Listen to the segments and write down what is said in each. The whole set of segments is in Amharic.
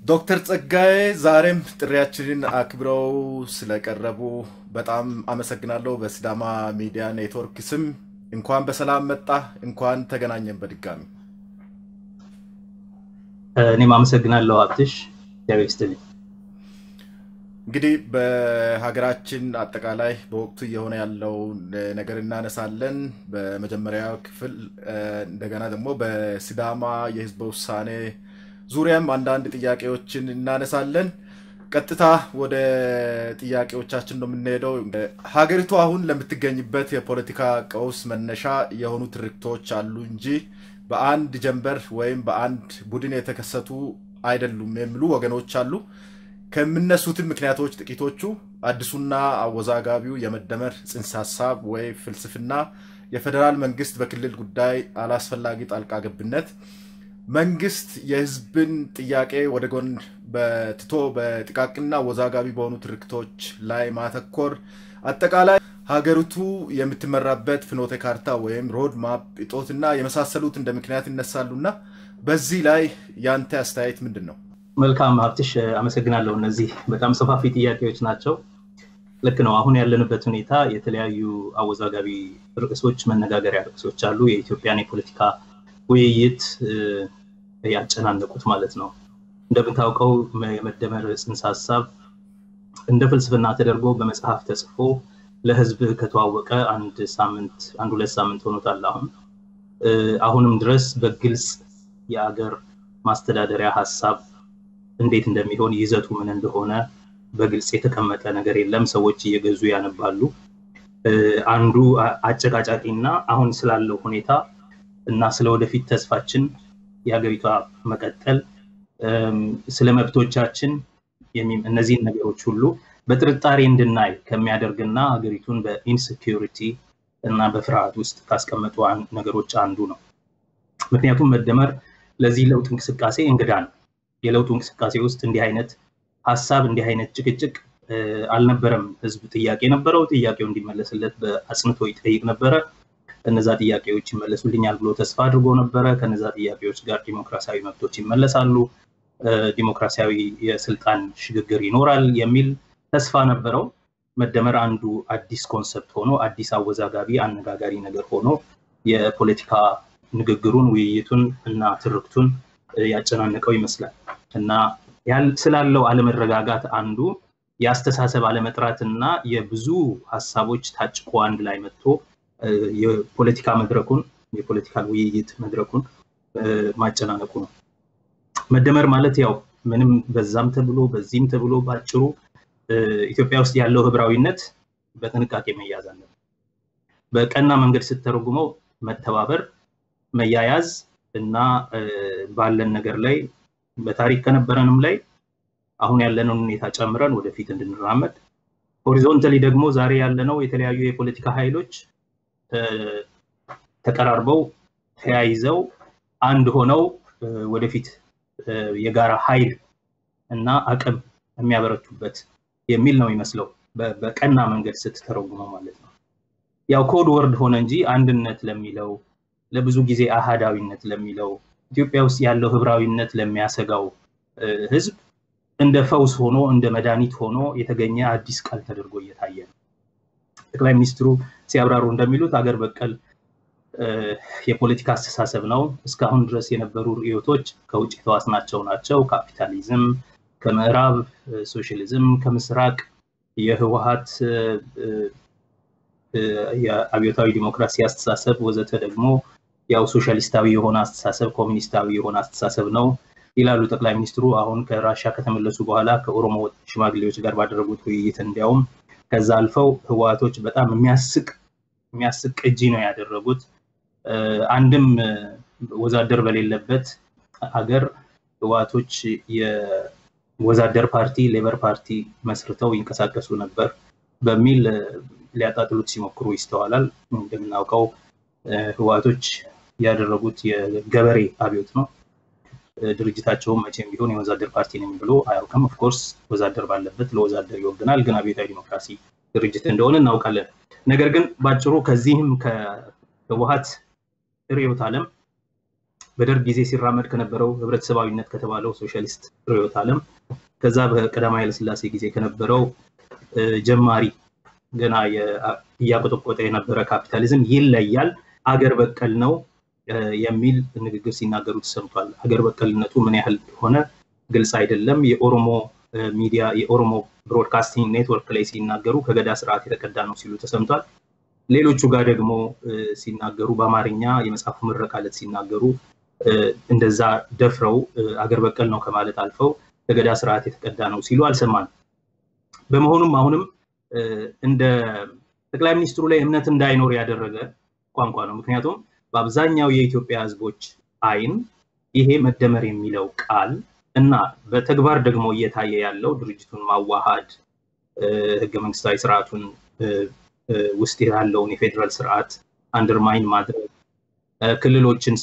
ዶክተር ጸጋዬ ዛሬም ጥሪያችንን አክብረው ስለቀረቡ በጣም አመሰግናለሁ። በሲዳማ ሚዲያ ኔትወርክ ስም እንኳን በሰላም መጣ፣ እንኳን ተገናኘን በድጋሚ። እኔም አመሰግናለሁ አብትሽ ያበስተልኝ። እንግዲህ በሀገራችን አጠቃላይ በወቅቱ የሆነ ያለው ነገር እናነሳለን። በመጀመሪያው ክፍል እንደገና ደግሞ በሲዳማ የህዝብ ውሳኔ ዙሪያም አንዳንድ ጥያቄዎችን እናነሳለን። ቀጥታ ወደ ጥያቄዎቻችን ነው የምንሄደው። ሀገሪቱ አሁን ለምትገኝበት የፖለቲካ ቀውስ መነሻ የሆኑ ትርክቶች አሉ እንጂ በአንድ ጀንበር ወይም በአንድ ቡድን የተከሰቱ አይደሉም የሚሉ ወገኖች አሉ። ከሚነሱትም ምክንያቶች ጥቂቶቹ አዲሱና አወዛጋቢው የመደመር ጽንሰ ሐሳብ ወይ ፍልስፍና፣ የፌደራል መንግስት በክልል ጉዳይ አላስፈላጊ ጣልቃ ገብነት፣ መንግስት የህዝብን ጥያቄ ወደ ጎን በትቶ በጥቃቅንና አወዛጋቢ በሆኑ ትርክቶች ላይ ማተኮር፣ አጠቃላይ ሀገሪቱ የምትመራበት ፍኖተ ካርታ ወይም ሮድ ማፕ እጦትና የመሳሰሉት እንደ ምክንያት ይነሳሉና በዚህ ላይ ያንተ አስተያየት ምንድነው? መልካም አብትሽ አመሰግናለሁ። እነዚህ በጣም ሰፋፊ ጥያቄዎች ናቸው። ልክ ነው። አሁን ያለንበት ሁኔታ የተለያዩ አወዛጋቢ ርዕሶች መነጋገሪያ ርዕሶች አሉ። የኢትዮጵያን የፖለቲካ ውይይት ያጨናነቁት ማለት ነው። እንደምታውቀው የመደመር ጽንሰ ሐሳብ እንደ ፍልስፍና ተደርጎ በመጽሐፍ ተጽፎ ለህዝብ ከተዋወቀ አንድ ሁለት ሳምንት ሆኖታል። አሁንም ድረስ በግልጽ የአገር ማስተዳደሪያ ሐሳብ እንዴት እንደሚሆን ይዘቱ ምን እንደሆነ በግልጽ የተቀመጠ ነገር የለም። ሰዎች እየገዙ ያነባሉ። አንዱ አጨቃጫቂና አሁን ስላለው ሁኔታ እና ስለወደፊት ተስፋችን የሀገሪቷ መቀጠል ስለመብቶቻችን እነዚህ ነገሮች ሁሉ በጥርጣሬ እንድናይ ከሚያደርግና ሀገሪቱን በኢንሴኩሪቲ እና በፍርሃት ውስጥ ካስቀመጡ ነገሮች አንዱ ነው። ምክንያቱም መደመር ለዚህ ለውጥ እንቅስቃሴ እንግዳ ነው። የለውጡ እንቅስቃሴ ውስጥ እንዲህ አይነት ሐሳብ እንዲህ አይነት ጭቅጭቅ አልነበረም። ህዝብ ጥያቄ ነበረው። ጥያቄው እንዲመለስለት በአጽንቶ ይጠይቅ ነበር። እነዛ ጥያቄዎች ይመለሱልኛል ብሎ ተስፋ አድርጎ ነበር። ከነዛ ጥያቄዎች ጋር ዲሞክራሲያዊ መብቶች ይመለሳሉ፣ ዲሞክራሲያዊ የስልጣን ሽግግር ይኖራል የሚል ተስፋ ነበረው። መደመር አንዱ አዲስ ኮንሰፕት ሆኖ አዲስ አወዛጋቢ አነጋጋሪ ነገር ሆኖ የፖለቲካ ንግግሩን ውይይቱን እና ትርክቱን ያጨናነቀው ይመስላል። እና ስላለው አለመረጋጋት አንዱ ያስተሳሰብ አለመጥራትና የብዙ ሐሳቦች ታጭቆ አንድ ላይ መጥቶ የፖለቲካ መድረኩን የፖለቲካ ውይይት መድረኩን ማጨናነቁ ነው። መደመር ማለት ያው ምንም በዛም ተብሎ በዚህም ተብሎ ባጭሩ ኢትዮጵያ ውስጥ ያለው ህብራዊነት በጥንቃቄ መያዝ አለበት። በቀና መንገድ ስትተረጉመው መተባበር፣ መያያዝ እና ባለን ነገር ላይ በታሪክ ከነበረንም ላይ አሁን ያለነው ሁኔታ ጨምረን ወደፊት እንድንራመድ፣ ሆሪዞንታሊ ደግሞ ዛሬ ያለነው የተለያዩ የፖለቲካ ኃይሎች ተቀራርበው ተያይዘው አንድ ሆነው ወደፊት የጋራ ኃይል እና አቅም የሚያበረቱበት የሚል ነው ይመስለው በቀና መንገድ ስትተረጉመው ማለት ነው። ያው ኮድ ወርድ ሆነ እንጂ አንድነት ለሚለው ለብዙ ጊዜ አሃዳዊነት ለሚለው ኢትዮጵያ ውስጥ ያለው ህብራዊነት ለሚያሰጋው ህዝብ እንደ ፈውስ ሆኖ እንደ መድኃኒት ሆኖ የተገኘ አዲስ ቃል ተደርጎ እየታየ ነው። ጠቅላይ ሚኒስትሩ ሲያብራሩ እንደሚሉት አገር በቀል የፖለቲካ አስተሳሰብ ነው። እስካሁን ድረስ የነበሩ ርዕዮቶች ከውጭ የተዋስናቸው ናቸው። ካፒታሊዝም ከምዕራብ፣ ሶሻሊዝም ከምስራቅ፣ የህወሓት የአብዮታዊ ዲሞክራሲ አስተሳሰብ ወዘተ ደግሞ ያው ሶሻሊስታዊ የሆነ አስተሳሰብ ኮሚኒስታዊ የሆነ አስተሳሰብ ነው ይላሉ ጠቅላይ ሚኒስትሩ። አሁን ከራሻ ከተመለሱ በኋላ ከኦሮሞ ሽማግሌዎች ጋር ባደረጉት ውይይት እንዲያውም ከዛ አልፈው ህወሓቶች በጣም የሚያስቅ ቅጂ ነው ያደረጉት። አንድም ወዛደር በሌለበት ሀገር ህወሓቶች የወዛደር ፓርቲ ሌበር ፓርቲ መስርተው ይንቀሳቀሱ ነበር በሚል ሊያጣጥሉት ሲሞክሩ ይስተዋላል። እንደምናውቀው ህወሓቶች ያደረጉት የገበሬ አብዮት ነው። ድርጅታቸው መቼም ቢሆን የወዛደር ፓርቲ ነኝ ብሎ አያውቅም። ኦፍ ኮርስ ወዛደር ባለበት ለወዛደር ይወግናል፣ ግን አብዮታዊ ዲሞክራሲ ድርጅት እንደሆነ እናውቃለን። ነገር ግን ባጭሩ ከዚህም ከህወሓት ርዕዮተ ዓለም በደርግ ጊዜ ሲራመድ ከነበረው ህብረተሰባዊነት ከተባለው ሶሻሊስት ርዕዮተ ዓለም ከዛ በቀዳማዊ ኃይለ ሥላሴ ጊዜ ከነበረው ጀማሪ ገና ያቆጠቆጠ የነበረ ካፒታሊዝም ይለያል፣ አገር በቀል ነው የሚል ንግግር ሲናገሩ ተሰምቷል። አገር በቀልነቱ ምን ያህል ሆነ ግልጽ አይደለም። የኦሮሞ ሚዲያ የኦሮሞ ብሮድካስቲንግ ኔትወርክ ላይ ሲናገሩ ከገዳ ስርዓት የተቀዳ ነው ሲሉ ተሰምቷል። ሌሎቹ ጋር ደግሞ ሲናገሩ በአማርኛ የመጽሐፉ ምረቃ ዕለት ሲናገሩ እንደዛ ደፍረው አገር በቀል ነው ከማለት አልፈው ከገዳ ስርዓት የተቀዳ ነው ሲሉ አልሰማንም። በመሆኑም አሁንም እንደ ጠቅላይ ሚኒስትሩ ላይ እምነት እንዳይኖር ያደረገ ቋንቋ ነው። ምክንያቱም በአብዛኛው የኢትዮጵያ ህዝቦች አይን ይሄ መደመር የሚለው ቃል እና በተግባር ደግሞ እየታየ ያለው ድርጅቱን ማዋሃድ ህገ መንግስታዊ ስርዓቱን ውስጥ ያለውን የፌደራል ስርዓት አንደርማይን ማድረግ የክልሎችን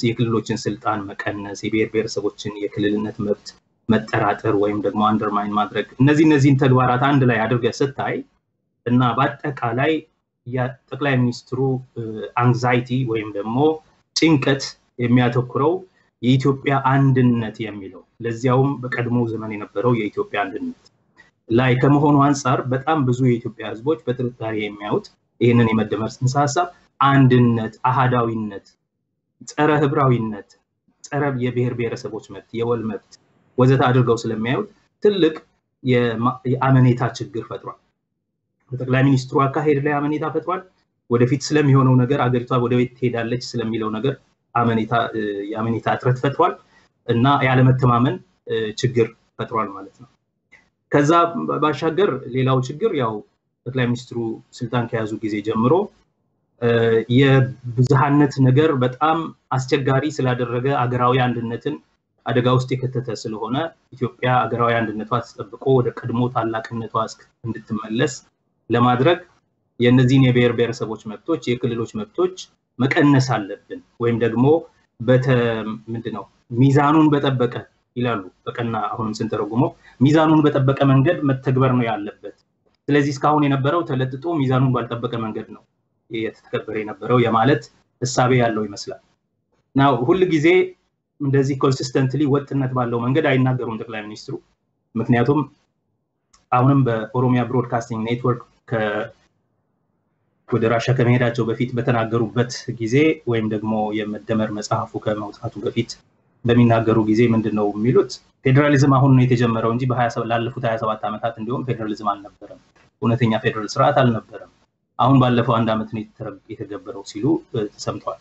ስልጣን መቀነስ የብሔር ብሔረሰቦችን የክልልነት መብት መጠራጠር ወይም ደግሞ አንደርማይን ማድረግ እነዚህን ተግባራት አንድ ላይ አድርገህ ስታይ እና በአጠቃላይ የጠቅላይ ሚኒስትሩ አንግዛይቲ ወይም ደግሞ ጭንቀት የሚያተኩረው የኢትዮጵያ አንድነት የሚለው ለዚያውም በቀድሞ ዘመን የነበረው የኢትዮጵያ አንድነት ላይ ከመሆኑ አንፃር በጣም ብዙ የኢትዮጵያ ህዝቦች በጥርጣሬ የሚያዩት ይሄንን የመደመር ጽንሰ ሐሳብ አንድነት፣ አሃዳዊነት፣ ጸረ ህብራዊነት፣ ጸረ የብሔር ብሔረሰቦች መብት፣ የወል መብት ወዘተ አድርገው ስለሚያዩት ትልቅ የአመኔታ ችግር ፈጥሯል። በጠቅላይ ሚኒስትሩ አካሄድ ላይ አመኔታ ፈጥሯል። ወደፊት ስለሚሆነው ነገር አገሪቷ ወደ ቤት ትሄዳለች ስለሚለው ነገር የአመኔታ እጥረት ፈጥሯል እና ያለመተማመን ችግር ፈጥሯል ማለት ነው። ከዛ ባሻገር ሌላው ችግር ያው ጠቅላይ ሚኒስትሩ ስልጣን ከያዙ ጊዜ ጀምሮ የብዝሃነት ነገር በጣም አስቸጋሪ ስላደረገ አገራዊ አንድነትን አደጋ ውስጥ የከተተ ስለሆነ ኢትዮጵያ አገራዊ አንድነቷ ተጠብቆ ወደ ቀድሞ ታላቅነቷ እንድትመለስ ለማድረግ የነዚህን የብሔር ብሔረሰቦች መብቶች የክልሎች መብቶች መቀነስ አለብን ወይም ደግሞ ምንድነው ሚዛኑን በጠበቀ ይላሉ በቀና አሁንም ስንተረጉመው ሚዛኑን በጠበቀ መንገድ መተግበር ነው ያለበት። ስለዚህ እስካሁን የነበረው ተለጥጦ ሚዛኑን ባልጠበቀ መንገድ ነው የተተከበረ የነበረው የማለት ሐሳቤ ያለው ይመስላል። ናው ሁሉ ጊዜ እንደዚህ ኮንሲስተንትሊ ወጥነት ባለው መንገድ አይናገሩም ጠቅላይ ሚኒስትሩ። ምክንያቱም አሁንም በኦሮሚያ ብሮድካስቲንግ ኔትወርክ ወደ ራሻ ከመሄዳቸው በፊት በተናገሩበት ጊዜ ወይም ደግሞ የመደመር መጽሐፉ ከመውጣቱ በፊት በሚናገሩ ጊዜ ምንድነው የሚሉት ፌደራሊዝም አሁን ነው የተጀመረው እንጂ ላለፉት 27 ዓመታት እንዲሁም ፌደራሊዝም አልነበረም፣ እውነተኛ ፌደራል ስርዓት አልነበረም፣ አሁን ባለፈው አንድ ዓመት ነው የተገበረው ሲሉ ተሰምቷል።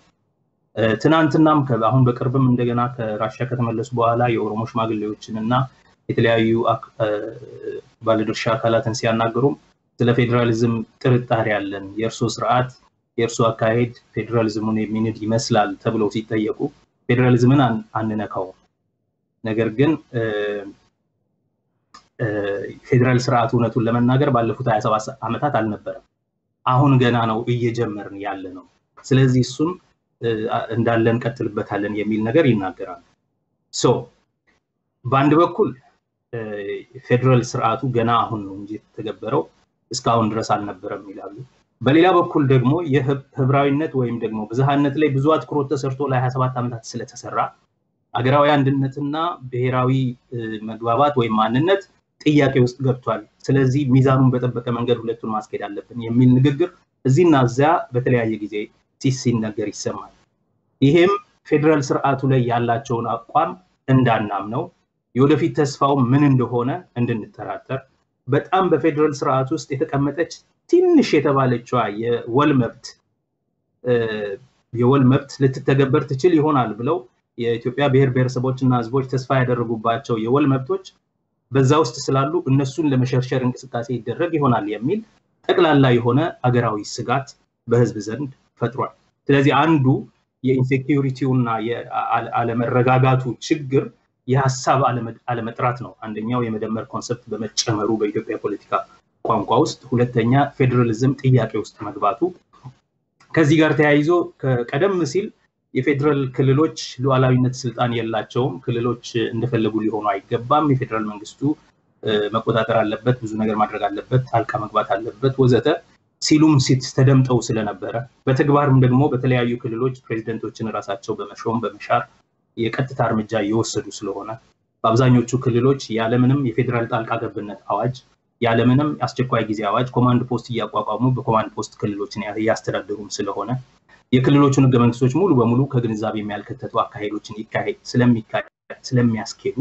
ትናንትናም አሁን በቅርብም እንደገና ከራሻ ከተመለሱ በኋላ የኦሮሞ ሽማግሌዎችንና የተለያዩ ባለድርሻ አካላትን ሲያናገሩም ስለ ፌደራሊዝም ጥርጣሬ ያለን የእርሶ ስርዓት የእርሶ አካሄድ ፌደራሊዝሙን የሚንድ ይመስላል ተብለው ሲጠየቁ ፌደራሊዝምን አንነካው፣ ነገር ግን ፌደራል ስርዓቱ እውነቱን ለመናገር ባለፉት 27 ዓመታት አልነበረም፣ አሁን ገና ነው እየጀመርን ያለ ነው፣ ስለዚህ እሱን እንዳለን ቀጥልበታለን የሚል ነገር ይናገራል። በአንድ በኩል ፌደራል ስርዓቱ ገና አሁን ነው እንጂ የተገበረው እስካሁን ድረስ አልነበረም ይላሉ። በሌላ በኩል ደግሞ የህብራዊነት ወይም ደግሞ ብዝሃነት ላይ ብዙ አትኩሮት ተሰርቶ ለ27 ዓመታት ስለተሰራ አገራዊ አንድነትና ብሔራዊ መግባባት ወይም ማንነት ጥያቄ ውስጥ ገብቷል፣ ስለዚህ ሚዛኑን በጠበቀ መንገድ ሁለቱን ማስኬድ አለብን የሚል ንግግር እዚህና እዚያ በተለያየ ጊዜ ሲነገር ይሰማል። ይሄም ፌደራል ስርዓቱ ላይ ያላቸውን አቋም እንዳናምነው የወደፊት ተስፋው ምን እንደሆነ እንድንጠራጠር በጣም በፌደራል ስርዓት ውስጥ የተቀመጠች ትንሽ የተባለችዋ የወል መብት ልትተገበር ትችል ይሆናል ብለው የኢትዮጵያ ብሔር ብሔረሰቦችና ህዝቦች ተስፋ ያደረጉባቸው የወል መብቶች በዛ ውስጥ ስላሉ እነሱን ለመሸርሸር እንቅስቃሴ ይደረግ ይሆናል የሚል ጠቅላላ የሆነ አገራዊ ስጋት በህዝብ ዘንድ ፈጥሯል። ስለዚህ አንዱ የኢንሴኩሪቲውና የአለመረጋጋቱ ችግር የሐሳብ አለመጥራት ነው። አንደኛው የመደመር ኮንሰፕት በመጨመሩ በኢትዮጵያ ፖለቲካ ቋንቋ ውስጥ፣ ሁለተኛ ፌደራሊዝም ጥያቄ ውስጥ መግባቱ። ከዚህ ጋር ተያይዞ ቀደም ሲል የፌደራል ክልሎች ሉዓላዊነት ስልጣን የላቸውም፣ ክልሎች እንደፈለጉ ሊሆኑ አይገባም፣ የፌደራል መንግስቱ መቆጣጠር አለበት፣ ብዙ ነገር ማድረግ አለበት፣ ጣልቃ መግባት አለበት ወዘተ ሲሉም ተደምጠው ስለነበረ በተግባርም ደግሞ በተለያዩ ክልሎች ፕሬዝዳንቶችን ራሳቸው በመሾም በመሻር የቀጥታ እርምጃ እየወሰዱ ስለሆነ በአብዛኞቹ ክልሎች ያለምንም የፌደራል ጣልቃ ገብነት አዋጅ ያለምንም አስቸኳይ ጊዜ አዋጅ ኮማንድ ፖስት እያቋቋሙ በኮማንድ ፖስት ክልሎችን ያስተዳድሩም ስለሆነ የክልሎቹን ህገ መንግስቶች ሙሉ በሙሉ ከግንዛቤ የሚያልከተቱ አካሄዶችን ስለሚያስኬዱ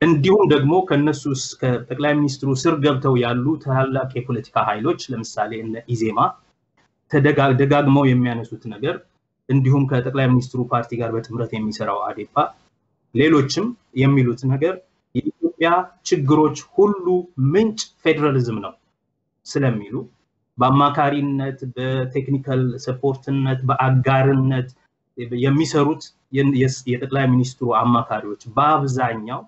እንዲሁም ደግሞ ከነሱ እስከ ጠቅላይ ሚኒስትሩ ስር ገብተው ያሉ ታላላቅ የፖለቲካ ኃይሎች ለምሳሌ እነ ኢዜማ ተደጋግመው የሚያነሱት ነገር እንዲሁም ከጠቅላይ ሚኒስትሩ ፓርቲ ጋር በጥምረት የሚሰራው አዴፓ ሌሎችም የሚሉት ነገር የኢትዮጵያ ችግሮች ሁሉ ምንጭ ፌደራሊዝም ነው ስለሚሉ በአማካሪነት በቴክኒካል ሰፖርትነት በአጋርነት የሚሰሩት የጠቅላይ ሚኒስትሩ አማካሪዎች በአብዛኛው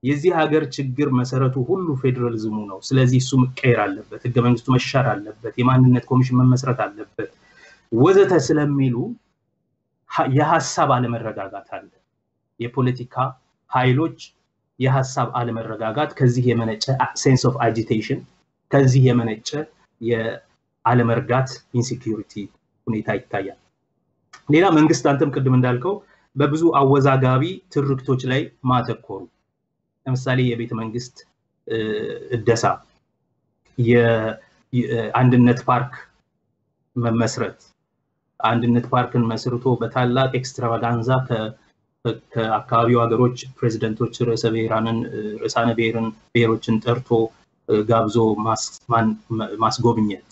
የዚህ ሀገር ችግር መሰረቱ ሁሉ ፌደራሊዝሙ ነው ስለዚህ እሱ መቀየር አለበት ህገ መንግስቱ መሻር አለበት የማንነት ኮሚሽን መመስረት አለበት ወዘተ ስለሚሉ የሐሳብ አለመረጋጋት አለ የፖለቲካ ኃይሎች የሐሳብ አለመረጋጋት ከዚህ የመነጨ ሴንስ ኦፍ አጂቴሽን ከዚህ የመነጨ የአለመርጋት ኢንሴኩሪቲ ሁኔታ ይታያል ሌላ መንግስት አንተም ቅድም እንዳልከው በብዙ አወዛጋቢ ትርክቶች ላይ ማተኮሩ ለምሳሌ የቤተ መንግስት እደሳ የአንድነት ፓርክ መመስረት አንድነት ፓርክን መስርቶ በታላቅ ኤክስትራቫጋንዛ ከአካባቢው ሀገሮች ፕሬዝዳንቶች ርዕሳነ ብሔሮችን ጠርቶ ጋብዞ ማስጎብኘት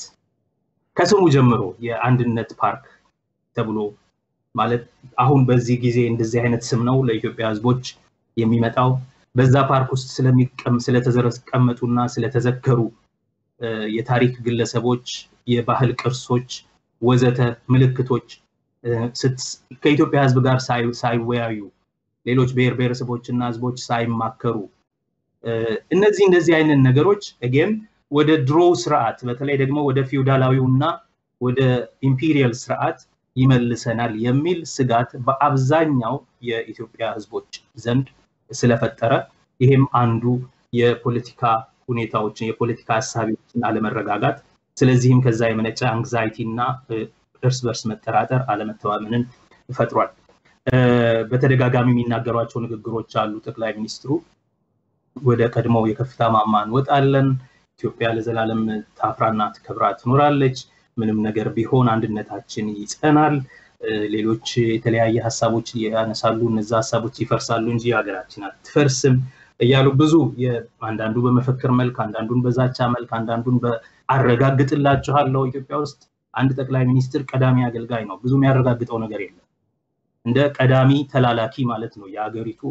ከስሙ ጀምሮ የአንድነት ፓርክ ተብሎ ማለት አሁን በዚህ ጊዜ እንደዚህ አይነት ስም ነው ለኢትዮጵያ ህዝቦች የሚመጣው በዛ ፓርክ ውስጥ ስለተዘረቀመጡና ስለተዘከሩ የታሪክ ግለሰቦች የባህል ቅርሶች ወዘተ ምልክቶች ከኢትዮጵያ ህዝብ ጋር ሳይወያዩ ሌሎች ብሔረሰቦችና ህዝቦች ሳይማከሩ እነዚህ አይነት ነገሮች again ወደ ድሮ ስርዓት በተለይ ደግሞ ወደ ፊውዳላዊውና ወደ ኢምፔሪያል ስርዓት ይመልሰናል የሚል ስጋት በአብዛኛው የኢትዮጵያ ህዝቦች ዘንድ ስለፈጠረ ይሄም አንዱ የፖለቲካ ሁኔታዎችን የፖለቲካ ሐሳቦችን አለመረጋጋት ስለዚህም ከዛ የመነጨ አንግዛይቲ እና እርስ በርስ መጠራጠር አለመተማመንን ፈጥሯል በተደጋጋሚ የሚናገሯቸው ንግግሮች አሉ ጠቅላይ ሚኒስትሩ ወደ ቀድሞው የከፍታ ማማ እንወጣለን ኢትዮጵያ ለዘላለም ታፍራና ተከብራ ትኖራለች ምንም ነገር ቢሆን አንድነታችን ይጸናል ሌሎች የተለያየ ሐሳቦች ያነሳሉ እነዛ ሐሳቦች ይፈርሳሉ እንጂ ሀገራችን አትፈርስም እያሉ ብዙ አንዳንዱ በመፈክር መልክ አንዳንዱን በዛቻ መልክ አንዳንዱን በአረጋግጥላችኋለሁ ኢትዮጵያ ውስጥ አንድ ጠቅላይ ሚኒስትር ቀዳሚ አገልጋይ ነው ብዙ የሚያረጋግጠው ነገር የለም እንደ ቀዳሚ ተላላኪ ማለት ነው የሀገሪቱ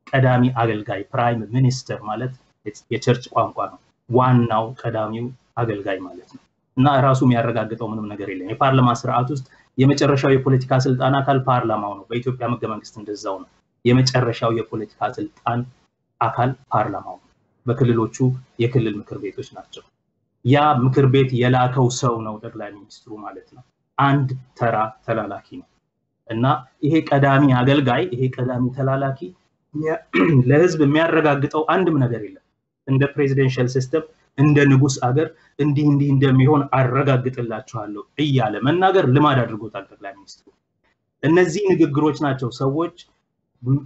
ቀዳሚ አገልጋይ ፕራይም ሚኒስተር ማለት የቸርች ቋንቋ ነው ዋናው ቀዳሚው አገልጋይ ማለት ነው እና ራሱ የሚያረጋግጠው ምንም ነገር የለም የፓርላማ ስርዓት ውስጥ የመጨረሻው የፖለቲካ ስልጣን አካል ፓርላማው ነው በኢትዮጵያ ህገ መንግስት እንደዛው ነው የመጨረሻው የፖለቲካ ስልጣን አካል ፓርላማው በክልሎቹ የክልል ምክር ቤቶች ናቸው ያ ምክር ቤት የላከው ሰው ነው ጠቅላይ ሚኒስትሩ ማለት ነው አንድ ተራ ተላላኪ ነው እና ይሄ ቀዳሚ አገልጋይ ይሄ ቀዳሚ ተላላኪ ለህዝብ የሚያረጋግጠው አንድም ነገር የለም እንደ ፕሬዚደንሻል ሲስተም እንደ ንጉስ አገር እንዲህ እንደሚሆን አረጋግጥላችኋለሁ እያለ መናገር ልማድ አድርጎታል ጠቅላይ ሚኒስትሩ እነዚህ ንግግሮች ናቸው ሰዎች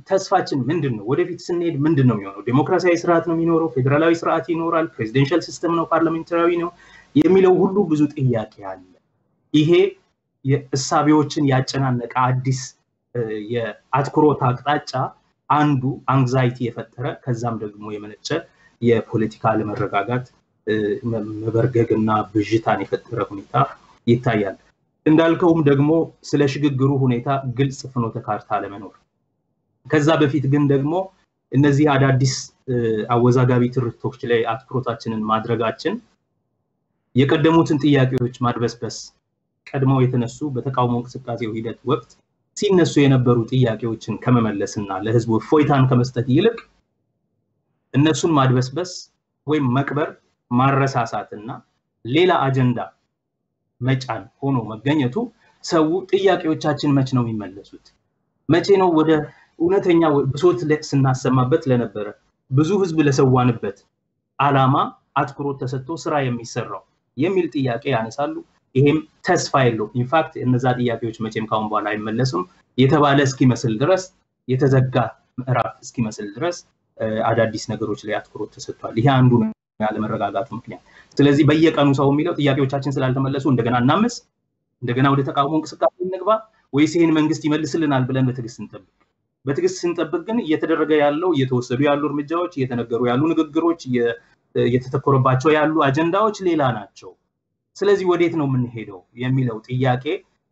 ተስፋችን ምንድነው ወደፊት ስንሄድ ምንድነው የሚሆነው ዲሞክራሲያዊ ስርዓት ነው የሚኖረው ፌደራላዊ ስርዓት ይኖራል ፕሬዚደንሻል ሲስተም ነው ፓርላሜንታሪ ነው የሚለው ሁሉ ብዙ ጥያቄ አለ ይሄ የእሳቤዎችን ያጨናነቀ አዲስ የአትኩሮት አቅጣጫ አንዱ አንግዛይቲ የፈጠረ ከዛም ደግሞ የመነጨ የፖለቲካ አለመረጋጋት መበርገግና ብዥታን የፈጠረ ሁኔታ ይታያል እንዳልከውም ደግሞ ስለ ሽግግሩ ሁኔታ ግልጽ ፍኖተ ካርታ ለመኖር ከዛ በፊት ግን ደግሞ እነዚህ አዳዲስ አወዛጋቢ ትርክቶች ላይ አትኩሮታችንን ማድረጋችን የቀደሙትን ጥያቄዎች ማድበስበስ ቀድመው የተነሱ በተቃውሞ እንቅስቃሴው ሂደት ወቅት ሲነሱ የነበሩ ጥያቄዎችን ከመመለስና ለህዝቡ ፎይታን ከመስጠት ይልቅ እነሱን ማድበስበስ ወይም መቅበር ማረሳሳትና ሌላ አጀንዳ መጫን ሆኖ መገኘቱ ሰው ጥያቄዎቻችን መቼ ነው የሚመለሱት መቼ ነው ወደ እውነተኛ ብሶት ስናሰማበት ለነበረ ብዙ ህዝብ ለሰዋንበት አላማ አትኩሮት ተሰጥቶ ስራ የሚሰራው የሚል ጥያቄ ያነሳሉ ይሄም ተስፋ የለው ኢንፋክት እነዛ ጥያቄዎች መቼም ካሁን በኋላ አይመለሱም የተባለ እስኪመስል ድረስ የተዘጋ ምዕራፍ እስኪመስል ድረስ አዳዲስ ነገሮች ላይ አትኩሮት ተሰጥቷል። ይሄ አንዱ ነው ያለ መረጋጋቱ ምክንያት። ስለዚህ በየቀኑ ሰው የሚለው ጥያቄዎቻችን ስላልተመለሱ እንደገና እናምስ፣ እንደገና ወደ ተቃውሞ እንቅስቃሴ እንግባ ወይስ ይሄን መንግስት ይመልስልናል ብለን በትዕግስት እንጠብቅ? በትዕግስት ስንጠብቅ ግን እየተደረገ ያለው እየተወሰዱ ያሉ እርምጃዎች፣ እየተነገሩ ያሉ ንግግሮች፣ እየተተኮረባቸው ያሉ አጀንዳዎች ሌላ ናቸው። ስለዚህ ወዴት ነው የምንሄደው የሚለው ጥያቄ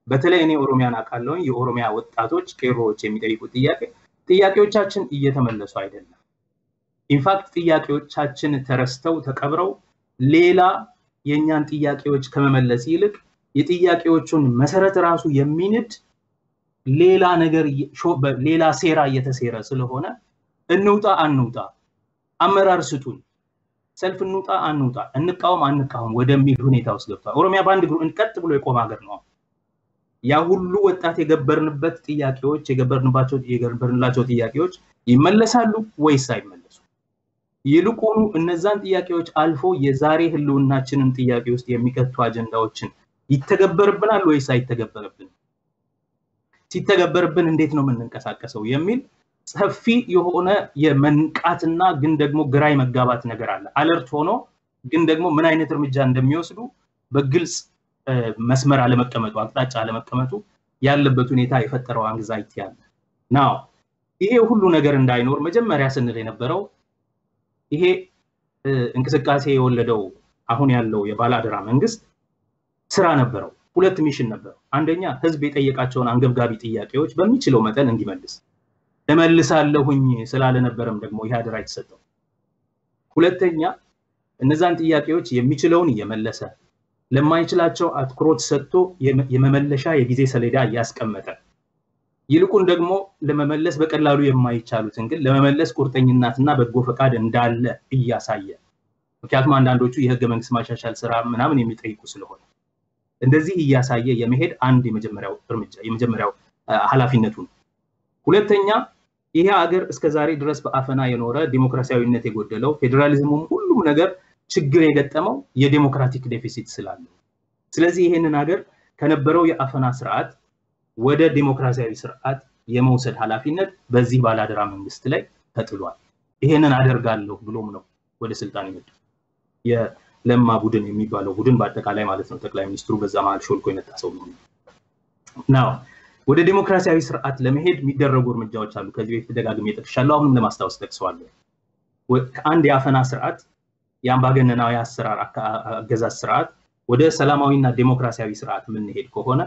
በተለይ እኔ ኦሮሚያን አውቃለሁ፣ የኦሮሚያ ወጣቶች ቄሮዎች የሚጠይቁት ጥያቄዎቻችን እየተመለሱ አይደለም። ኢንፋክት ጥያቄዎቻችን ተረስተው ተቀብረው ሌላ የኛን ጥያቄዎች ከመመለስ ይልቅ የጥያቄዎቹን መሰረት ራሱ የሚንድ ሌላ ነገር ሌላ ሴራ እየተሰራ ስለሆነ እንውጣ አንውጣ፣ አመራር ስጡን፣ ሰልፍ እንውጣ አንውጣ፣ እንቃወም አንቃወም ወደሚል ሁኔታ ውስጥ ገብቷል። ኦሮሚያ ባንድ ግሩ እንቀጥ ብሎ የቆመ ሀገር ነው። ያ ሁሉ ወጣት የገበርንበት ጥያቄዎች የገበርንላቸው ጥያቄዎች ይመለሳሉ ወይስ አይመለሱ? ይልቁኑ እነዛን ጥያቄዎች አልፎ የዛሬ ህልውናችንን ጥያቄ ውስጥ የሚከቱ አጀንዳዎችን ይተገበርብናል ወይስ አይተገበርብን? ሲተገበርብን እንዴት ነው የምንንቀሳቀሰው የሚል ሰፊ የሆነ የመንቃትና ግን ደግሞ ግራይ መጋባት ነገር አለ። አለርት ሆኖ ግን ደግሞ ምን አይነት እርምጃ እንደሚወስዱ በግልጽ መስመር አለመቀመጡ፣ አቅጣጫ አለመቀመጡ ያለበት ሁኔታ የፈጠረው አንግዛይቲ አለ። ናው ይሄ ሁሉ ነገር እንዳይኖር መጀመሪያ ስንል የነበረው ይሄ እንቅስቃሴ የወለደው አሁን ያለው የባላደራ መንግስት ስራ ነበረው። ሁለት ሚሽን ነበረው። አንደኛ ህዝብ የጠየቃቸውን አንገብጋቢ ጥያቄዎች በሚችለው መጠን እንዲመልስ እመልሳለሁኝ ስላለ ነበርም ደግሞ ይሄ አደራ የተሰጠው። ሁለተኛ እነዛን ጥያቄዎች የሚችለውን እየመለሰ ለማይችላቸው አትኩሮት ሰጥቶ የመመለሻ የጊዜ ሰሌዳ ያስቀመጠ፣ ይልቁን ደግሞ ለመመለስ በቀላሉ የማይቻሉትን ግን ለመመለስ ቁርጠኝነትና በጎ ፈቃድ እንዳለ እያሳየ፣ ምክንያቱም አንዳንዶቹ የህገ መንግስት ማሻሻል ስራ ምናምን የሚጠይቁ ስለሆነ እንደዚህ እያሳየ የመሄድ አንድ የመጀመሪያው ኃላፊነቱ ነው። ሁለተኛ ይሄ ሀገር እስከዛሬ ድረስ በአፈና የኖረ ዲሞክራሲያዊነት የጎደለው ፌደራሊዝሙም ሁሉም ነገር ችግር የገጠመው የዲሞክራቲክ ዴፊሲት ስላለ፣ ስለዚህ ይሄንን ሀገር ከነበረው የአፈና ስርዓት ወደ ዲሞክራሲያዊ ስርዓት የመውሰድ ኃላፊነት በዚህ ባላደራ መንግስት ላይ ተጥሏል። ይሄንን አደርጋለሁ ብሎም ነው ወደ ስልጣን የመጣው። የለማ ቡድን የሚባለው ቡድን በአጠቃላይ ማለት ነው። ጠቅላይ ሚኒስትሩ በዛ መሃል ሾልኮ የመጣ ሰው ነው። ናው ወደ ዲሞክራሲያዊ ስርዓት ለመሄድ የሚደረጉ እርምጃዎች አሉ። ከዚህ በፊት ደጋግሜ ጠቅሻለሁ፣ አሁንም ለማስታወስ ጠቅሰዋለሁ። ከአንድ የአፈና ስርዓት የአምባገነናዊ አሰራር አገዛዝ ስርዓት ወደ ሰላማዊና ዲሞክራሲያዊ ስርዓት የምንሄድ ከሆነ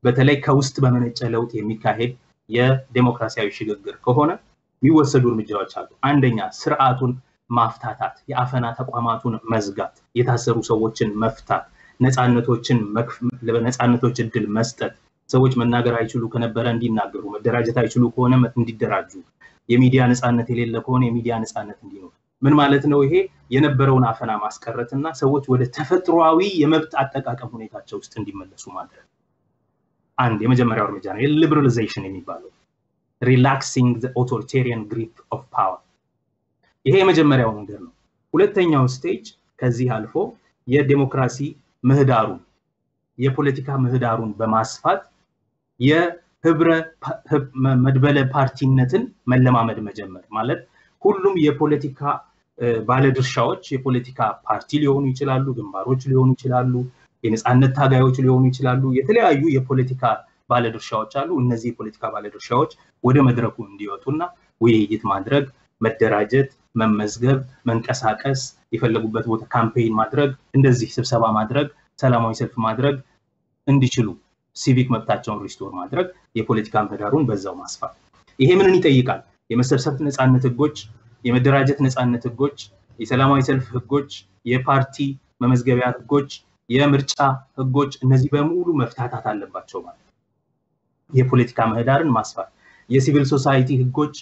በተለይ ከውስጥ በመነጨ ለውጥ የሚካሄድ የዲሞክራሲያዊ ሽግግር ከሆነ የሚወሰዱ እርምጃዎች አሉ። አንደኛ ስርዓቱን ማፍታታት፣ የአፈና ተቋማቱን መዝጋት፣ የታሰሩ ሰዎችን መፍታት፣ ነፃነቶች እድል መስጠት፣ ሰዎች መናገር አይችሉ ከነበረ እንዲናገሩ፣ መደራጀት አይችሉ ከሆነ እንዲደራጁ፣ የሚዲያ ነፃነት የሌለ ከሆነ የሚዲያ ነፃነት እንዲኖር። ምን ማለት ነው? ይሄ የነበረውን አፈና ማስቀረትና ሰዎች ወደ ተፈጥሯዊ የመብት አጠቃቀም ሁኔታቸው ውስጥ እንዲመለሱ ማድረግ አንድ የመጀመሪያው እርምጃ ነው። ሊበራላይዜሽን የሚባለው ሪላክሲንግ ዘ ኦቶሪቴሪያን ግሪፕ ኦፍ ፓወር፣ ይሄ የመጀመሪያው ነገር ነው። ሁለተኛው ስቴጅ ከዚህ አልፎ የዲሞክራሲ ምህዳሩን የፖለቲካ ምህዳሩን በማስፋት የህብረ መድበለ ፓርቲነትን መለማመድ መጀመር ማለት ሁሉም የፖለቲካ ባለድርሻዎች የፖለቲካ ፓርቲ ሊሆኑ ይችላሉ፣ ግንባሮች ሊሆኑ ይችላሉ፣ የነፃነት ታጋዮች ሊሆኑ ይችላሉ፣ የተለያዩ የፖለቲካ ባለድርሻዎች አሉ። እነዚህ የፖለቲካ ባለድርሻዎች ወደ መድረኩ እንዲወጡና ውይይት ማድረግ፣ መደራጀት፣ መመዝገብ፣ መንቀሳቀስ፣ የፈለጉበት ቦታ ካምፔይን ማድረግ፣ እንደዚህ ስብሰባ ማድረግ፣ ሰላማዊ ሰልፍ ማድረግ እንዲችሉ ሲቪክ መብታቸውን ሪስቶር ማድረግ፣ የፖለቲካ ምህዳሩን በዛው ማስፋት። ይሄ ምንን ይጠይቃል? የመሰብሰብ ነፃነት ህጎች፣ የመደራጀት ነፃነት ህጎች፣ የሰላማዊ ሰልፍ ህጎች፣ የፓርቲ መመዝገቢያ ህጎች፣ የምርጫ ህጎች፣ እነዚህ በሙሉ መፍታታት አለባቸው ማለት ነው። የፖለቲካ ምህዳርን ማስፋት፣ የሲቪል ሶሳይቲ ህጎች፣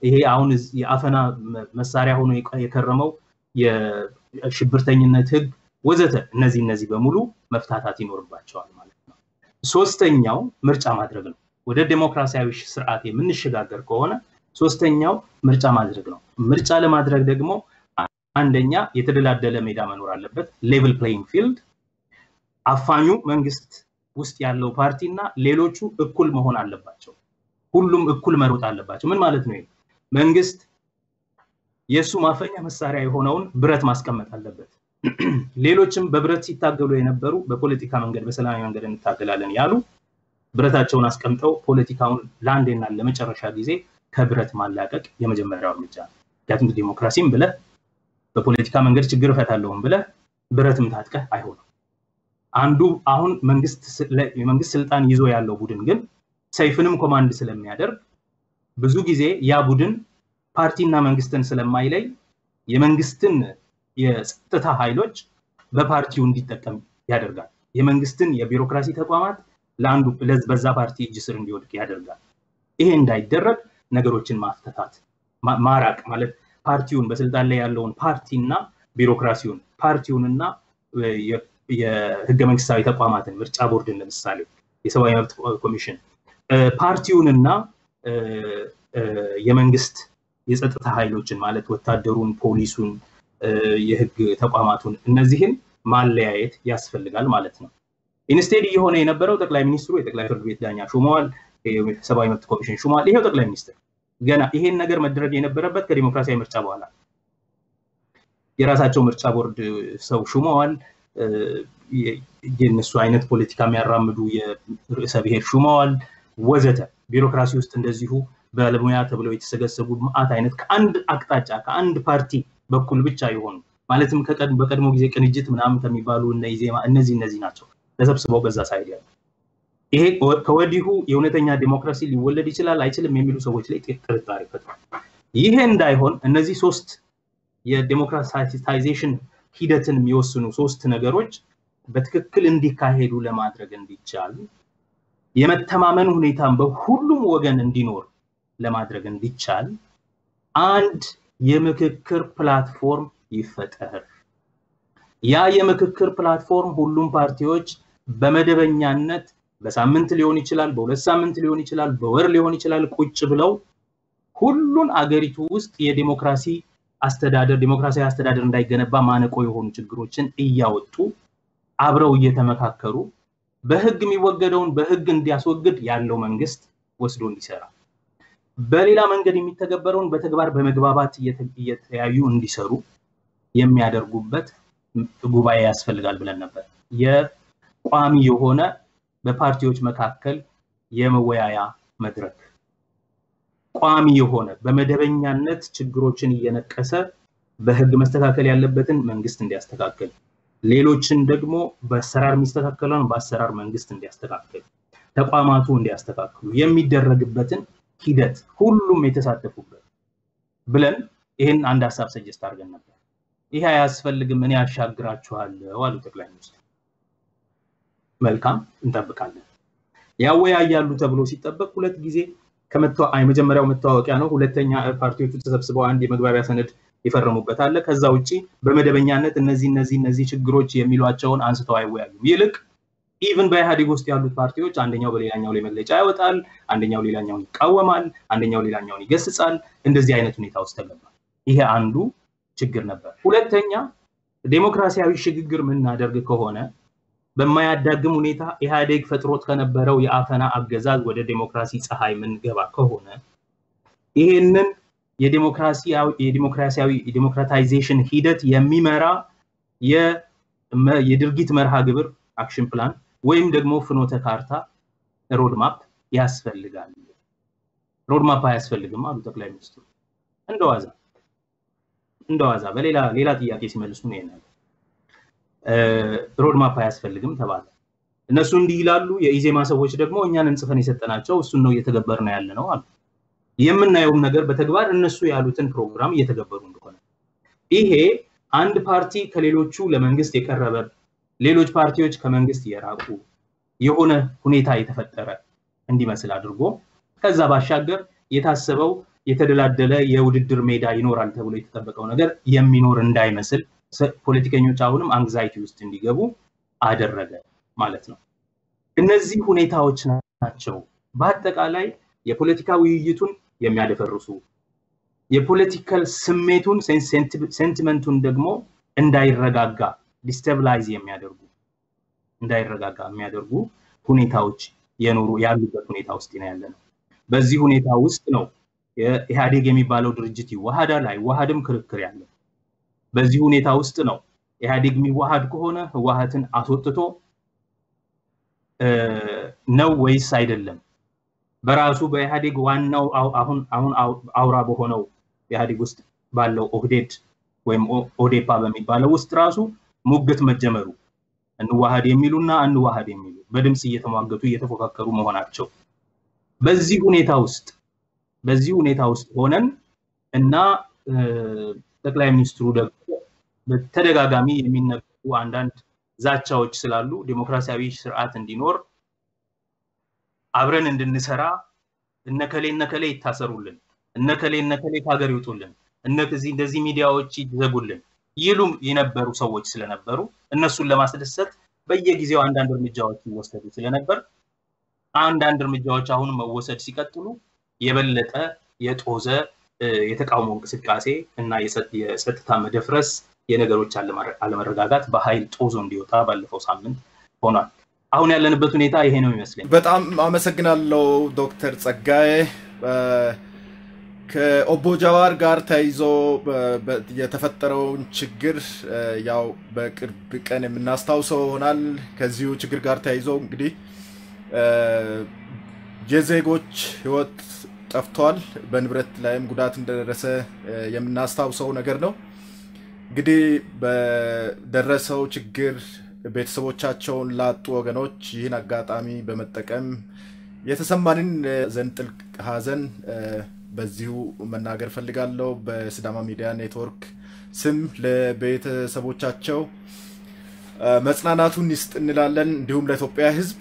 ይሄ አሁን የአፈና መሳሪያ ሆኖ የከረመው የሽብርተኝነት ህግ ወዘተ፣ እነዚህ በሙሉ መፍታታት ይኖርባቸዋል ማለት ነው። ሶስተኛው ምርጫ ማድረግ ነው። ወደ ዲሞክራሲያዊ ስርዓት የምንሸጋገር ከሆነ ሶስተኛው ምርጫ ማድረግ ነው። ምርጫ ለማድረግ ደግሞ አንደኛ የተደላደለ ሜዳ መኖር አለበት፣ ሌቭል ፕሌይንግ ፊልድ። አፋኙ መንግስት ውስጥ ያለው ፓርቲና ሌሎቹ እኩል መሆን አለባቸው። ሁሉም እኩል መሮጥ አለባቸው ምን ማለት ነው መንግስት የሱ ማፈኛ መሳሪያ የሆነውን ብረት ማስቀመጥ አለበት ሌሎችም በብረት ሲታገሉ የነበሩ በፖለቲካ መንገድ በሰላማዊ መንገድ እንታገላለን ያሉ ብረታቸውን አስቀምጠው ፖለቲካውን ላንዴና ለመጨረሻ ጊዜ ከብረት ማላቀቅ የመጀመሪያው እርምጃ ያቱም ዲሞክራሲም ብለ በፖለቲካ መንገድ ችግር ፈታለውም ብለ ብረትም ታጥቀህ አይሆንም አንዱ አሁን መንግስት ስልጣን ይዞ ያለው ቡድን ግን ሰይፍንም ኮማንድ ስለሚያደርግ ብዙ ጊዜ ያ ቡድን ፓርቲና መንግስትን ስለማይለይ የመንግስትን የጸጥታ ኃይሎች በፓርቲው እንዲጠቀም ያደርጋል የመንግስትን የቢሮክራሲ ተቋማት ለአንዱ በዛ ፓርቲ እጅ ስር እንዲወድቅ ያደርጋል ይሄ እንዳይደረግ ነገሮችን ማፍተታት ማራቅ ማለት ፓርቲውን በስልጣን ላይ ያለውን ፓርቲና ቢሮክራሲውን ፓርቲውንና የህገ መንግስታዊ ተቋማትን ምርጫ ቦርድን ለምሳሌ የሰብአዊ መብት ኮሚሽን ፓርቲውንና የመንግስት የጸጥታ ኃይሎችን ማለት ወታደሩን ፖሊሱን የህግ ተቋማቱን እነዚህን ማለያየት ያስፈልጋል ማለት ነው ኢንስቴድ የሆነ የነበረው ጠቅላይ ሚኒስትሩ የጠቅላይ ፍርድ ቤት ዳኛ ሹመዋል የሰብአዊ መብት ኮሚሽን ሹመዋል ይሄው ጠቅላይ ሚኒስትር ገና ይሄን ነገር መደረግ የነበረበት ከዲሞክራሲያዊ ምርጫ በኋላ የራሳቸው ምርጫ ቦርድ ሰው ሹመዋል የነሱ አይነት ፖለቲካ የሚያራምዱ የርዕሰ ብሔር ሹመዋል ወዘተ ቢሮክራሲ ውስጥ እንደዚሁ ባለሙያ ተብለው የተሰገሰቡ ማአት አይነት ከአንድ አቅጣጫ ከአንድ ፓርቲ በኩል ብቻ ይሆኑ ማለትም በቀድሞ ጊዜ ቅንጅት ምናምን ከሚባሉ እነዚህ ናቸው ተሰብስበው በዛ ሳይድ ያሉ ይሄ ከወዲሁ የእውነተኛ ዲሞክራሲ ሊወለድ ይችላል አይችልም የሚሉ ሰዎች ላይ ጥርጣሬ ፈጥሯል ይሄ እንዳይሆን እነዚህ ሶስት የዲሞክራታይዜሽን ሂደትን የሚወስኑ ሶስት ነገሮች በትክክል እንዲካሄዱ ለማድረግ እንዲቻል የመተማመን ሁኔታን በሁሉም ወገን እንዲኖር ለማድረግ እንዲቻል አንድ የምክክር ፕላትፎርም ይፈጠር ያ የምክክር ፕላትፎርም ሁሉም ፓርቲዎች በመደበኛነት በሳምንት ሊሆን ይችላል በሁለት ሳምንት ሊሆን ይችላል በወር ሊሆን ይችላል ቁጭ ብለው ሁሉን አገሪቱ ውስጥ የዲሞክራሲያዊ አስተዳደር እንዳይገነባ ማነቆ የሆኑ ችግሮችን እያወጡ አብረው እየተመካከሩ በህግ የሚወገደውን በህግ እንዲያስወግድ ያለው መንግስት ወስዶ እንዲሰራ በሌላ መንገድ የሚተገበረውን በተግባር በመግባባት እየተያዩ እንዲሰሩ የሚያደርጉበት ጉባኤ ያስፈልጋል ብለን ነበር የቋሚ የሆነ በፓርቲዎች መካከል የመወያያ መድረክ ቋሚ የሆነ በመደበኛነት ችግሮችን እየነቀሰ በህግ መስተካከል ያለበትን መንግስት እንዲያስተካክል ሌሎችን ደግሞ በአሰራር የሚስተካከለውን በአሰራር መንግስት እንዲያስተካክል ተቋማቱ እንዲያስተካክሉ የሚደረግበትን ሂደት ሁሉም የተሳተፉበት ብለን ይሄን አንድ ሐሳብ ሰጀስት አድርገን ነበር ይሄ ያስፈልግም እኔ ያሻግራችኋለሁ አሉ ጠቅላይ ሚኒስትሩ መልካም እንጠብቃለን ያወያያሉ ተብሎ ሲጠበቅ ሁለት ጊዜ የመጀመሪያው መተዋወቂያ ነው ሁለተኛ ፓርቲዎቹ ተሰብስበው አንድ የመግባቢያ ሰነድ ይፈርሙበት አለ ከዛ ውጪ በመደበኛነት እነዚህ ችግሮች የሚሏቸውን አንስተው አይወያዩም ይልቅ ኢቭን በኢህአዴግ ውስጥ ያሉት ፓርቲዎች አንደኛው በሌላኛው ላይ መግለጫ ያወጣል አንደኛው ሌላኛውን ይቃወማል አንደኛው ሌላኛውን ይገስጻል እንደዚህ አይነት ሁኔታ ውስጥ ተገባ ይሄ አንዱ ችግር ነበር ሁለተኛ ዲሞክራሲያዊ ሽግግር ምናደርግ ከሆነ በማያዳግም ሁኔታ ኢህአዴግ ፈጥሮት ከነበረው የአፈና አገዛዝ ወደ ዲሞክራሲ ፀሐይ ምንገባ ከሆነ ይሄንን የዲሞክራታይዜሽን ሂደት የሚመራ የድርጊት መርሃ ግብር አክሽን ፕላን ወይም ደግሞ ፍኖተ ካርታ ሮድማፕ ያስፈልጋል ሮድማፕ አያስፈልግም አሉ ጠቅላይ ሚኒስትሩ እንደዋዛ በሌላ ጥያቄ ሲመልሱ ነው ይሄን ሮድማፕ አያስፈልግም ተባለ እነሱ እንዲህ ይላሉ የኢዜማ ሰዎች ደግሞ እኛን እንጽፈን የሰጠናቸው እሱን ነው እየተገበርነው ያለነው አሉ የምናየው ነገር በተግባር እነሱ ያሉትን ፕሮግራም እየተገበሩ እንደሆነ ይሄ አንድ ፓርቲ ከሌሎቹ ለመንግስት የቀረበ ሌሎች ፓርቲዎች ከመንግስት የራቁ የሆነ ሁኔታ የተፈጠረ እንዲመስል አድርጎ ከዛ ባሻገር የታሰበው የተደላደለ የውድድር ሜዳ ይኖራል ተብሎ የተጠበቀው ነገር የሚኖር እንዳይመስል ፖለቲከኞች አሁንም አንግዛይቲ ውስጥ እንዲገቡ አደረገ ማለት ነው እነዚህ ሁኔታዎች ናቸው በአጠቃላይ የፖለቲካ ውይይቱን የሚያደፈርሱ የፖለቲካል ስሜቱን ሴንቲመንቱን ደግሞ እንዳይረጋጋ ዲስታብላይዝ የሚያደርጉ ሁኔታዎች ያሉበት ሁኔታ ውስጥ ነው ያለነው በዚህ ሁኔታ ውስጥ ነው የኢህአዴግ የሚባለው ድርጅት ይዋሃዳል አይዋሃድም ክርክር ያለው። በዚህ ሁኔታ ውስጥ ነው ኢህአዴግ የሚዋሃድ ከሆነ ህወሓትን አስወጥቶ ነው ወይስ አይደለም? በራሱ በኢህአዴግ ዋናው አሁን አውራ በሆነው ኢህአዴግ ውስጥ ባለው ኦህዴድ ወይም ኦዴፓ በሚባለው ውስጥ ራሱ ሙግት መጀመሩ እንዋሃድ የሚሉና አንዋሃድ የሚሉ በድምጽ እየተሟገቱ እየተፎካከሩ መሆናቸው በዚህ ሁኔታ ውስጥ ሆነን እና ጠቅላይ ሚኒስትሩ ደግሞ በተደጋጋሚ የሚነገሩ አንዳንድ ዛቻዎች ስላሉ ዲሞክራሲያዊ ስርዓት እንዲኖር አብረን እንድንሰራ እነከሌ ይታሰሩልን እነከሌ ካገር ይውጡልን እንደዚህ ሚዲያዎች ይዘጉልን ይሉ የነበሩ ሰዎች ስለነበሩ እነሱን ለማስደሰት በየጊዜው አንዳንድ እርምጃዎች ይወሰዱ ስለነበር አንዳንድ እርምጃዎች አሁን መወሰድ ሲቀጥሉ የበለጠ የጦዘ የተቃውሞ እንቅስቃሴ እና የጸጥታ መደፍረስ የነገሮች አለመረጋጋት በኃይል ጦዞ እንዲወጣ ባለፈው ሳምንት ሆኗል። አሁን ያለንበት ሁኔታ ይሄ ነው የሚመስለኝ። በጣም አመሰግናለሁ ዶክተር ጸጋዬ። ከኦቦ ጃዋር ጋር ተይዞ የተፈጠረውን ችግር ያው በቅርብ ቀን የምናስታውሰው ሆናል። ከዚሁ ችግር ጋር ተይዞ እንግዲህ የዜጎች ህይወት ጠፍቷል፣ በንብረት ላይም ጉዳት እንደደረሰ የምናስታውሰው ነገር ነው። እንግዲህ በደረሰው ችግር ቤተሰቦቻቸውን ላጡ ወገኖች ይህን አጋጣሚ በመጠቀም የተሰማንን ጥልቅ ሐዘን በዚሁ መናገር ፈልጋለሁ። በሲዳማ ሚዲያ ኔትወርክ ስም ለቤተሰቦቻቸው መጽናናቱን ይስጥ እንላለን። እንዲሁም ለኢትዮጵያ ህዝብ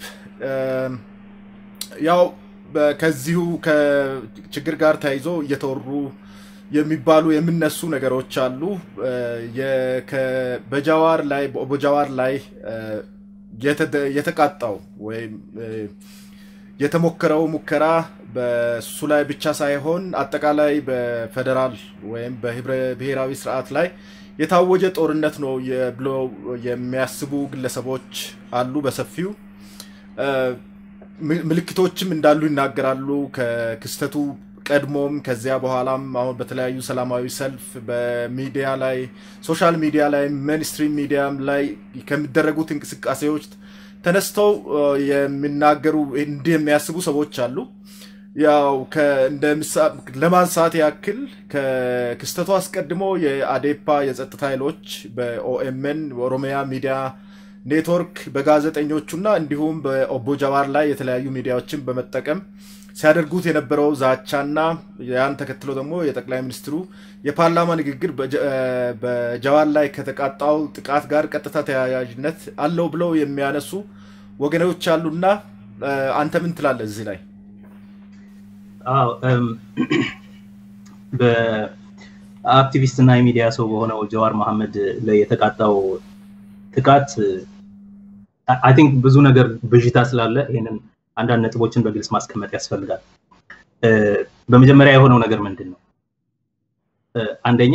ያው ከዚሁ ከችግር ጋር ተያይዞ እየተወሩ የሚባሉ የሚነሱ ነገሮች አሉ። በጃዋር ላይ የተቃጣው ወይም የተሞከረው ሙከራ በሱ ላይ ብቻ ሳይሆን አጠቃላይ በፌደራል ወይም በህብረ ብሔራዊ ስርዓት ላይ የታወጀ ጦርነት ነው ብሎ የሚያስቡ ግለሰቦች አሉ በሰፊው። ምልክቶችም እንዳሉ ይናገራሉ። ከክስተቱ ቀድሞም ከዚያ በኋላም አሁን በተለያዩ ሰላማዊ ሰልፍ በሚዲያ ላይ ሶሻል ሚዲያ ላይ ሜንስትሪም ሚዲያም ላይ ከሚደረጉት እንቅስቃሴዎች ተነስተው የሚናገሩ እንደሚያስቡ ሰዎች አሉ። ያው ለማንሳት ያክል ከክስተቱ አስቀድሞ የአዴፓ የጸጥታ ኃይሎች በኦኤምኤን ኦሮሚያ ሚዲያ ኔትወርክ በጋዜጠኞቹና እንዲሁም በኦቦ ጃዋር ላይ የተለያዩ ሚዲያዎችን በመጠቀም ሲያደርጉት የነበረው ዛቻና ያን ተከትሎ ደግሞ የጠቅላይ ሚኒስትሩ የፓርላማ ንግግር በጃዋር ላይ ከተቃጣው ጥቃት ጋር ቀጥታ ተያያዥነት አለው ብለው የሚያነሱ ወገኖች አሉና አንተ ምን ትላለህ እዚህ ላይ? በአክቲቪስት እና የሚዲያ ሰው በሆነው ጃዋር መሐመድ ላይ የተቃጣው ጥቃት አይ ቲንክ ብዙ ነገር ብዥታ ስላለ ይሄንን አንዳንድ ነጥቦችን በግልጽ ማስቀመጥ ያስፈልጋል። በመጀመሪያ የሆነው ነገር ምንድነው? አንደኛ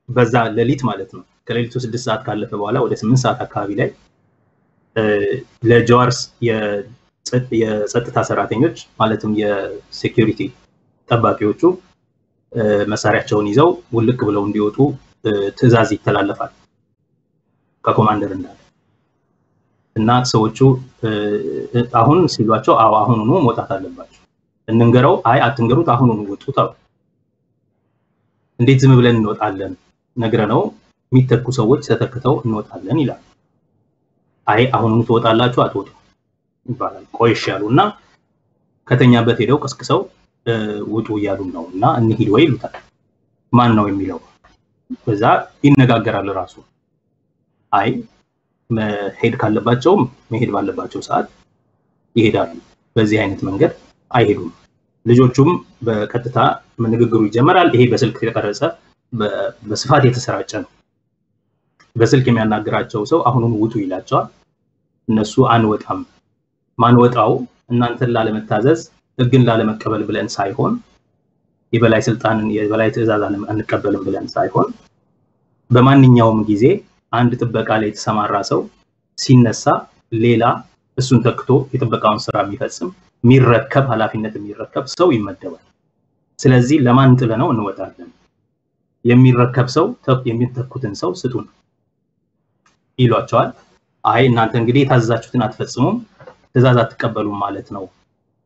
በዛ ሌሊት ማለት ነው ከሌሊቱ 6 ሰዓት ካለፈ በኋላ ወደ 8 ሰዓት አካባቢ ላይ ለጃዋርስ የጸጥታ ሰራተኞች ማለትም የሴኩሪቲ ጠባቂዎቹ መሳሪያቸውን ይዘው ውልቅ ብለው እንዲወጡ ትዕዛዝ ይተላለፋል ከኮማንደር እንዳለ እና ሰዎቹ አሁን ሲሏቸው አሁኑኑ መውጣት አለባቸው እንንገረው አይ አትንገሩት አሁኑኑ ውጡ ታው እንዴት ዝም ብለን እንወጣለን ነግረነው የሚተኩ ሰዎች ተተክተው እንወጣለን ይላል። አይ አሁኑኑ ትወጣላችሁ አትወጡ ይባላል። ቆይሽ ያሉና ከተኛበት ሄደው ቀስቅሰው ውጡ ይያሉ ነውና እንሂድ ወይ ይሉታል። ማን ነው የሚለው በዛ ይነጋገራል ራሱ። አይ መሄድ ካለባቸው መሄድ ባለባቸው ሰዓት ይሄዳሉ። በዚህ አይነት መንገድ አይሄዱም። ልጆቹም በቀጥታ ንግግሩ ይጀምራል። ይሄ በስልክ የተቀረጸ በስፋት የተሰራጨ ነው። በስልክ የሚያናግራቸው ሰው አሁኑን ውጡ ይላቸዋል። እነሱ አንወጣም ማንወጣው እናንተን ላለመታዘዝ ህግን ላለመቀበል ብለን ሳይሆን የበላይ ስልጣንን የበላይ ትዕዛዝ አንቀበልም ብለን ሳይሆን በማንኛውም ጊዜ አንድ ጥበቃ ላይ የተሰማራ ሰው ሲነሳ ሌላ እሱን ተክቶ የጥበቃውን ስራ የሚፈጽም ሚረከብ ኃላፊነት የሚረከብ ሰው ይመደባል ስለዚህ ለማን ጥለነው እንወጣለን የሚረከብ ሰው የሚተኩትን ሰው ስጡን ይሏቸዋል አይ እናንተ እንግዲህ ታዛዛችሁትን አትፈጽሙም ትእዛዝ አትቀበሉም ማለት ነው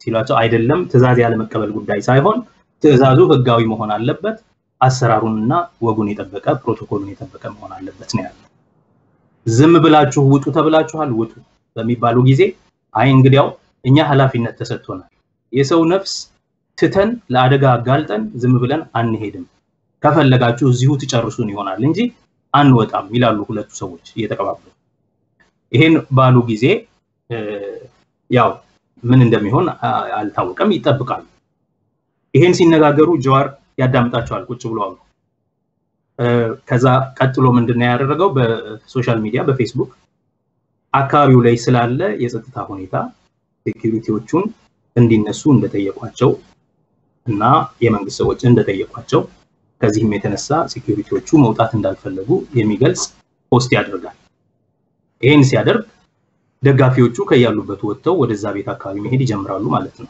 ሲሏቸው አይደለም ትእዛዝ ያለ መቀበል ጉዳይ ሳይሆን ትእዛዙ ህጋዊ መሆን አለበት አሰራሩንና ወጉን የጠበቀ ፕሮቶኮሉን የጠበቀ መሆን አለበት ነው ያለው ዝም ብላችሁ ውጡ ተብላችኋል ውጡ በሚባሉ ጊዜ አይ እንግዲያው እኛ ኃላፊነት ተሰጥቶናል የሰው ነፍስ ትተን ለአደጋ አጋልጠን ዝም ብለን አንሄድም ከፈለጋችሁ እዚሁ ትጨርሱን ይሆናል እንጂ አንወጣም ይላሉ ሁለቱ ሰዎች እየተቀባበሉ ይሄን ባሉ ጊዜ ያው ምን እንደሚሆን አልታወቀም ይጠብቃሉ ይሄን ሲነጋገሩ ጀዋር ያዳምጣቸዋል ቁጭ ብለው ከዛ ቀጥሎ ምንድነው ያደረገው በሶሻል ሚዲያ በፌስቡክ አካባቢው ላይ ስላለ የጸጥታ ሁኔታ ሴኩሪቲዎቹን እንዲነሱ እንደጠየቋቸው እና የመንግስት ሰዎች እንደጠየቋቸው ከዚህም የተነሳ ሴኩሪቲዎቹ መውጣት እንዳልፈለጉ የሚገልጽ ፖስት ያደርጋል ይሄን ሲያደርግ ደጋፊዎቹ ከያሉበት ወጥተው ወደዛ ቤት አካባቢ መሄድ ይጀምራሉ ማለት ነው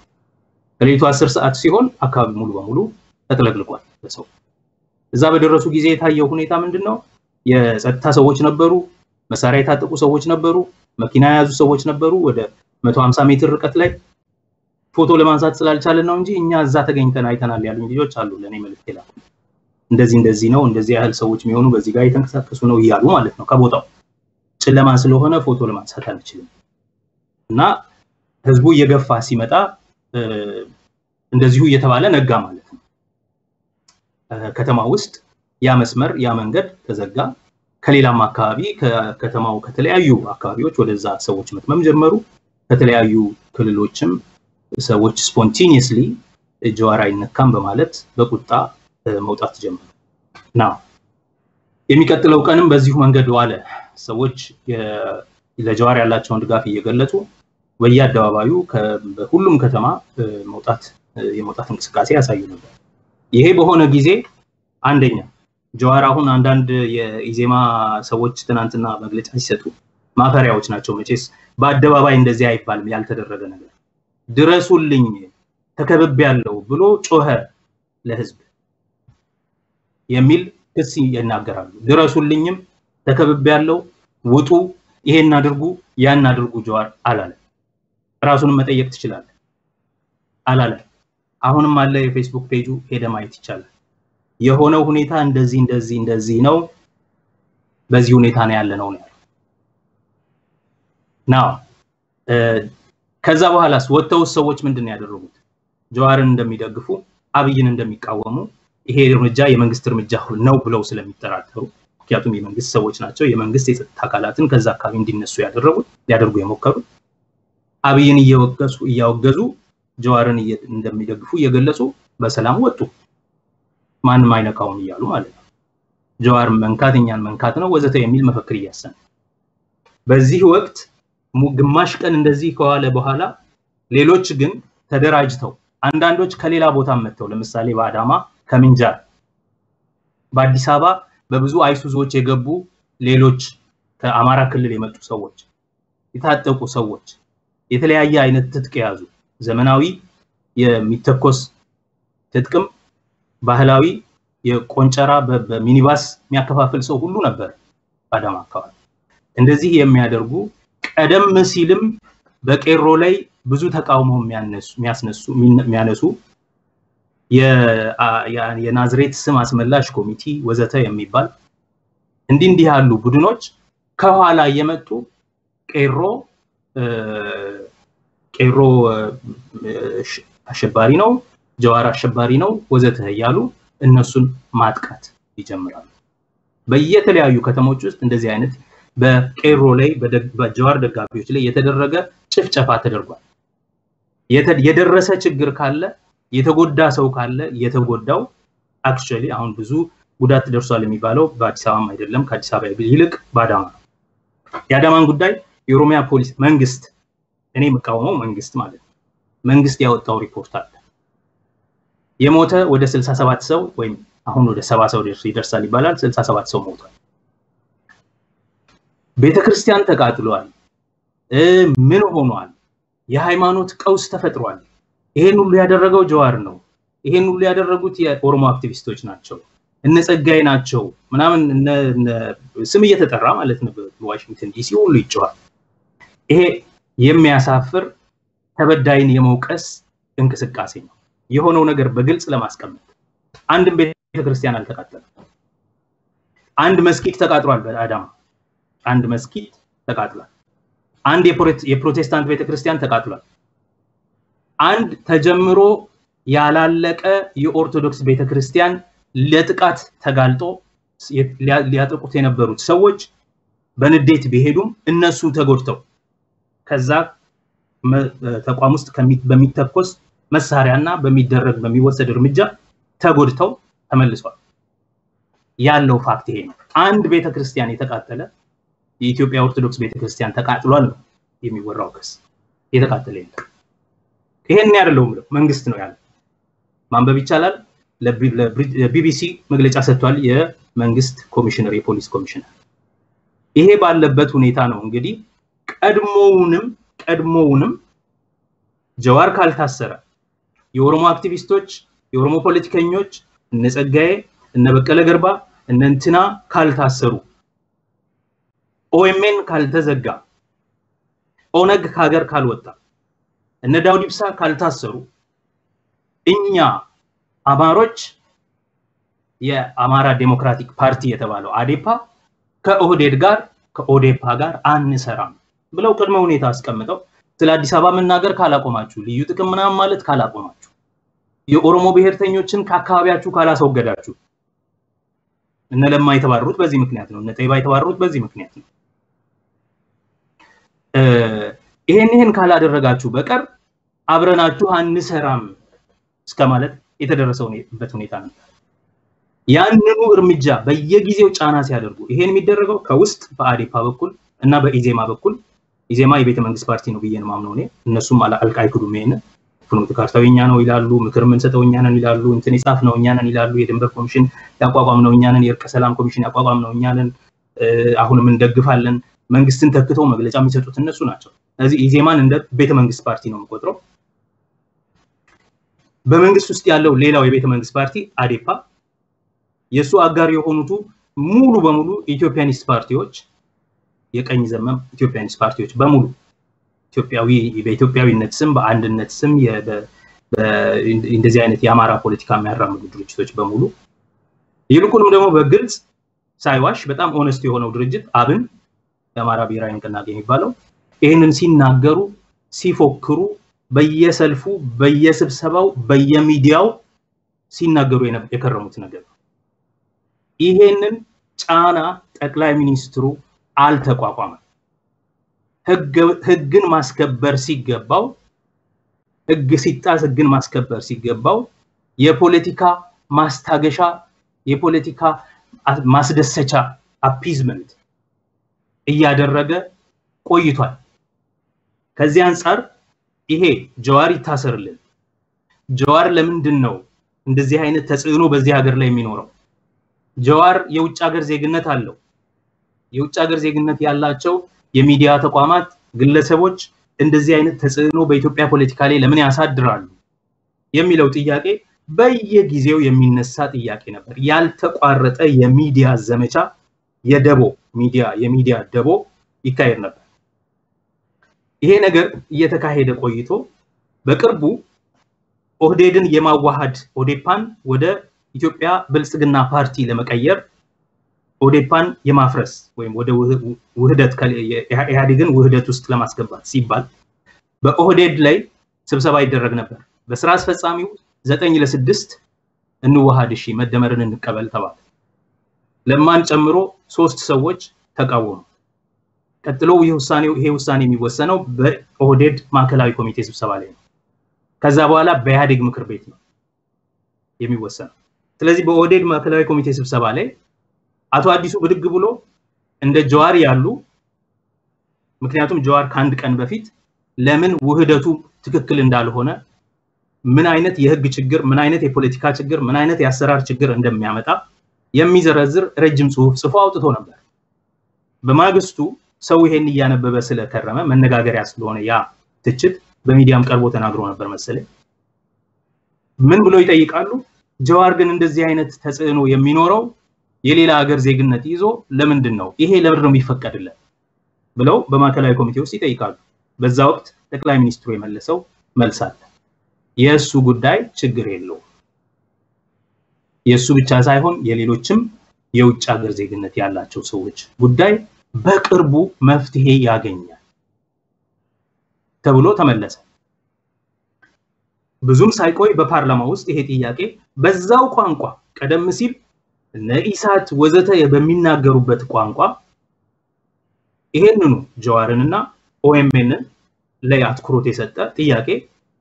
ከሌሊቱ 10 ሰዓት ሲሆን አካባቢ ሙሉ በሙሉ ተጥለቅልቋል በሰው እዛ በደረሱ ጊዜ የታየው ሁኔታ ምንድነው የጸጥታ ሰዎች ነበሩ መሳሪያ የታጠቁ ሰዎች ነበሩ መኪና የያዙ ሰዎች ነበሩ ወደ 150 ሜትር ርቀት ላይ ፎቶ ለማንሳት ስላልቻለ ነው እንጂ እኛ እዛ ተገኝተን አይተናል ያሉ ልጆች አሉ ለኔ መልክት ይላል እንደዚህ ነው እንደዚህ ያህል ሰዎች የሚሆኑ በዚህ ጋር የተንቀሳቀሱ ነው ይያሉ ማለት ነው ከቦታው ጨለማ ስለሆነ ፎቶ ለማንሳት አልችልም እና ህዝቡ እየገፋ ሲመጣ እንደዚሁ እየተባለ ነጋ ማለት ነው ከተማ ውስጥ ያ መስመር ያ መንገድ ተዘጋ ከሌላም አካባቢ ከከተማው ከተለያዩ አካባቢዎች ወደዛ ሰዎች መጥመም ጀመሩ ከተለያዩ ክልሎችም ሰዎች ስፖንቴኒየስሊ ጀዋር አይነካም በማለት በቁጣ መውጣት ጀመሩ ናው የሚቀጥለው ቀንም በዚሁ መንገድ ዋለ ሰዎች ለጀዋር ያላቸውን ድጋፍ እየገለጹ በየአደባባዩ በሁሉም ከተማ የመውጣት እንቅስቃሴ ያሳዩ ነበር ይሄ በሆነ ጊዜ አንደኛ ጀዋር አሁን አንዳንድ የኢዜማ ሰዎች ትናንትና መግለጫ ሲሰጡ ማፈሪያዎች ናቸው መቼስ በአደባባይ እንደዚህ አይባልም ያልተደረገ ነገር ድረሱልኝ ተከበብ ያለው ብሎ ጮኸ ለህዝብ የሚል ክስ ይናገራሉ ድረሱልኝም ተከበብ ያለው ውጡ ይሄን አድርጉ ያን አድርጉ ጀዋር አላለ ራሱን መጠየቅ ትችላል አላለ አሁንም አለ የፌስቡክ ፔጁ ሄደ ማየት ይቻላል የሆነው ሁኔታ እንደዚህ ነው በዚህ ሁኔታ ነው ያለነው ነው ናው ከዛ በኋላስ ወጥተው ሰዎች ምንድነው ያደረጉት ጀዋርን እንደሚደግፉ አብይን እንደሚቃወሙ ይሄ እርምጃ የመንግስት እርምጃ ነው ብለው ስለሚጠራጠሩ ምክንያቱም የመንግስት ሰዎች ናቸው የመንግስት የጸጥታ አካላትን ከዛ አካባቢ እንዲነሱ ያደርጉ የሞከሩ አብይን እያወገዙ ጀዋርን እንደሚደግፉ እየገለጹ በሰላም ወጡ ማንም አይነካውም ይያሉ ማለት ነው ጀዋር መንካተኛን መንካት ነው ወዘተ የሚል መፈክር ያሰነ በዚህ ወቅት ግማሽ ቀን እንደዚህ ከዋለ በኋላ ሌሎች ግን ተደራጅተው አንዳንዶች ከሌላ ቦታ መጥተው ለምሳሌ በአዳማ ከምንጃር በአዲስ አበባ በብዙ አይሱዞች የገቡ ሌሎች ከአማራ ክልል የመጡ ሰዎች የታጠቁ ሰዎች የተለያየ አይነት ትጥቅ ያዙ ዘመናዊ የሚተኮስ ትጥቅም ባህላዊ የቆንጨራ በሚኒባስ የሚያከፋፍል ሰው ሁሉ ነበር አዳማ አካባቢ እንደዚህ የሚያደርጉ ቀደም ሲልም በቄሮ ላይ ብዙ ተቃውሞ የሚያነሱ የናዝሬት ስም አስመላሽ ኮሚቴ ወዘተ የሚባል እንዲህ ያሉ ቡድኖች ከኋላ የመጡ ቄሮ አሸባሪ ነው ጀዋር አሸባሪ ነው ወዘተ ያሉ እነሱን ማጥቃት ይጀምራሉ በየተለያዩ ከተሞች ውስጥ እንደዚህ አይነት በቄሮ ላይ በጀዋር ደጋፊዎች ላይ የተደረገ ጭፍጨፋ ተደርጓል የደረሰ ችግር ካለ የተጎዳ ሰው ካለ የተጎዳው አክቹአሊ አሁን ብዙ ጉዳት ደርሷል የሚባለው በአዲስ አበባ አይደለም ከአዲስ አበባ ይልቅ በአዳማ የአዳማን ጉዳይ የኦሮሚያ ፖሊስ መንግስት እኔ መቃወመው መንግስት ማለት ነው መንግስት ያወጣው ሪፖርት አለ የሞተ ወደ 67 ሰው ወይም አሁን ወደ 70 ሰው ይደርሳል ይባላል 67 ሰው ሞቷል ቤተክርስቲያን ተቃጥሏል ምን ሆኗል የሃይማኖት ቀውስ ተፈጥሯል። ይሄን ሁሉ ያደረገው ጀዋር ነው። ይሄን ሁሉ ያደረጉት የኦሮሞ አክቲቪስቶች ናቸው፣ እነ ጸጋይ ናቸው ምናምን ስም እየተጠራ ማለት ነው በዋሽንግተን ዲሲ ሁሉ ይጫዋል። ይሄ የሚያሳፍር ተበዳይን የመውቀስ እንቅስቃሴ ነው። የሆነው ነገር በግልጽ ለማስቀመጥ አንድ ቤተክርስቲያን አልተቃጠለም። አንድ መስጊድ ተቃጥሏል በአዳማ። አንድ መስጊድ ተቃጥሏል። አንድ የፕሮቴስታንት ቤተክርስቲያን ተቃጥሏል። አንድ ተጀምሮ ያላለቀ የኦርቶዶክስ ቤተክርስቲያን ለጥቃት ተጋልጦ ሊያጠቁት የነበሩት ሰዎች በንዴት ቢሄዱም እነሱ ተጎድተው ከዛ ተቋም ውስጥ በሚተኮስ መሳሪያና በሚወሰድ እርምጃ ተጎድተው ተመልሰዋል። ያለው ፋክት ይሄ ነው። አንድ ቤተክርስቲያን የተቃጠለ የኢትዮጵያ ኦርቶዶክስ ቤተክርስቲያን ተቃጥሏል ነው የሚወራው ክስ። የተቃጠለ የለም። ይሄን ያደረገው መንግስት ነው ያለው። ማንበብ ይቻላል። ለቢቢሲ መግለጫ ሰጥቷል የመንግስት ኮሚሽነር፣ የፖሊስ ኮሚሽነር። ይሄ ባለበት ሁኔታ ነው እንግዲህ ቀድሞውንም ጀዋር ካልታሰረ የኦሮሞ አክቲቪስቶች፣ የኦሮሞ ፖለቲከኞች እነ ጸጋዬ እነ በቀለ ገርባ እነ እንትና ካልታሰሩ፣ ኦኤምኤን ካልተዘጋ፣ ኦነግ ከሀገር ካልወጣ፣ እነ ዳውድ ኢብሳ ካልታሰሩ እኛ አማሮች የአማራ ዴሞክራቲክ ፓርቲ የተባለው አዴፓ ከኦህዴድ ጋር ከኦዴፓ ጋር አንሰራም ብለው ቅድመ ሁኔታ አስቀምጠው ስለ አዲስ አበባ መናገር ካላቆማችሁ፣ ልዩ ጥቅም ምናምን ማለት ካላቆማችሁ፣ የኦሮሞ ብሔርተኞችን ከአካባቢያችሁ ካላስወገዳችሁ፣ እነ ለማ የተባረሩት በዚህ ምክንያት ነው፣ እነ ጠይባ የተባረሩት በዚህ ምክንያት ነው። ይሄን ካላደረጋችሁ በቀር አብረናችሁ አንሰራም እስከማለት የተደረሰበት ሁኔታ ነበር። ያንኑ እርምጃ በየጊዜው ጫና ሲያደርጉ ይሄን የሚደረገው ከውስጥ በአዴፓ በኩል እና በኢዜማ በኩል፣ ኢዜማ የቤተ መንግስት ፓርቲ ነው ብዬ ነው ማምነው እኔ። እነሱም አልቃይኩዱም። ይሄን ፍኖተ ካርታዊኛ ነው ይላሉ፣ ምክር ምን ሰጠውኛ ነን ይላሉ፣ እንትን ይጻፍ ነው እኛ ነን ይላሉ፣ የድንበር ኮሚሽን ያቋቋም ነው እኛ ነን፣ የእርቀ ሰላም ኮሚሽን ያቋቋም ነው እኛ ነን፣ አሁንም እንደግፋለን። መንግስትን ተክተው መግለጫ የሚሰጡት እነሱ ናቸው። ስለዚህ ኢዜማን እንደ ቤተ መንግስት ፓርቲ ነው የምቆጥረው። በመንግስት ውስጥ ያለው ሌላው የቤተ መንግስት ፓርቲ አዴፓ፣ የሱ አጋር የሆኑት ሙሉ በሙሉ ኢትዮጵያኒስት ፓርቲዎች፣ የቀኝ ዘመም ኢትዮጵያኒስት ፓርቲዎች በሙሉ በኢትዮጵያዊነት ስም በአንድነት ስም እንደዚህ አይነት የአማራ ፖለቲካ የሚያራምዱ ድርጅቶች በሙሉ፣ ይልቁንም ደግሞ በግልጽ ሳይዋሽ በጣም ኦነስት የሆነው ድርጅት አብን፣ የአማራ ብሔራዊ ንቅናቄ የሚባለው ይሄንን ሲናገሩ ሲፎክሩ በየሰልፉ በየስብሰባው በየሚዲያው ሲናገሩ የከረሙት ነገር ነው። ይሄንን ጫና ጠቅላይ ሚኒስትሩ አልተቋቋመም። ህግን ማስከበር ሲገባው፣ ህግ ሲጣስ ህግን ማስከበር ሲገባው የፖለቲካ ማስታገሻ የፖለቲካ ማስደሰቻ አፒዝመንት እያደረገ ቆይቷል። ከዚህ አንፃር ይሄ ጀዋር ይታሰርልን። ጀዋር ለምንድን ነው እንደዚህ አይነት ተጽዕኖ በዚህ ሀገር ላይ የሚኖረው? ጀዋር የውጭ ሀገር ዜግነት አለው። የውጭ ሀገር ዜግነት ያላቸው የሚዲያ ተቋማት፣ ግለሰቦች እንደዚህ አይነት ተጽዕኖ በኢትዮጵያ ፖለቲካ ላይ ለምን ያሳድራሉ የሚለው ጥያቄ በየጊዜው የሚነሳ ጥያቄ ነበር። ያልተቋረጠ የሚዲያ ዘመቻ፣ የሚዲያ ደቦ ይካሄድ ነበር። ይሄ ነገር እየተካሄደ ቆይቶ በቅርቡ ኦህዴድን የማዋሃድ ኦዴፓን ወደ ኢትዮጵያ ብልጽግና ፓርቲ ለመቀየር ኦዴፓን የማፍረስ ወይም ወደ ውህደት ኢህአዴግን ውህደት ውስጥ ለማስገባት ሲባል በኦህዴድ ላይ ስብሰባ ይደረግ ነበር። በስራ አስፈጻሚው 9-6 እንዋሃድ፣ እሺ መደመርን እንቀበል ተባለ። ለማን ጨምሮ 3 ሰዎች ተቃወሙ። ቀጥሎ ይሄ ውሳኔ የሚወሰነው በኦህዴድ ማዕከላዊ ኮሚቴ ስብሰባ ላይ ነው። ከዛ በኋላ በኢህአዴግ ምክር ቤት ነው የሚወሰነው። ስለዚህ በኦህዴድ ማዕከላዊ ኮሚቴ ስብሰባ ላይ አቶ አዲሱ ብድግ ብሎ እንደ ጀዋር ያሉ፣ ምክንያቱም ጀዋር ከአንድ ቀን በፊት ለምን ውህደቱ ትክክል እንዳልሆነ፣ ምን አይነት የህግ ችግር፣ ምን አይነት የፖለቲካ ችግር፣ ምን አይነት የአሰራር ችግር እንደሚያመጣ የሚዘረዝር ረጅም ጽሁፍ ጽፎ አውጥቶ ነበር። በማግስቱ ሰው ይሄን እያነበበ ስለከረመ መነጋገሪያ ስለሆነ ያ ትችት በሚዲያም ቀርቦ ተናግሮ ነበር መሰለኝ ምን ብሎ ይጠይቃሉ ጀዋር ግን እንደዚህ አይነት ተጽዕኖ የሚኖረው የሌላ ሀገር ዜግነት ይዞ ለምንድን ነው ይሄ ለምን ነው የሚፈቀድለት ብለው በማከላዊ ኮሚቴ ውስጥ ይጠይቃሉ በዛ ወቅት ጠቅላይ ሚኒስትሩ የመለሰው መልስ አለ የሱ ጉዳይ ችግር የለው የሱ ብቻ ሳይሆን የሌሎችም የውጭ ሀገር ዜግነት ያላቸው ሰዎች ጉዳይ በቅርቡ መፍትሄ ያገኛል ተብሎ ተመለሰ ብዙም ሳይቆይ በፓርላማ ውስጥ ይሄ ጥያቄ በዛው ቋንቋ ቀደም ሲል ነኢሳት ወዘተ በሚናገሩበት ቋንቋ ይሄንኑ ጀዋርንና ኦኤምኤንን ላይ አትኩሮት የሰጠ ጥያቄ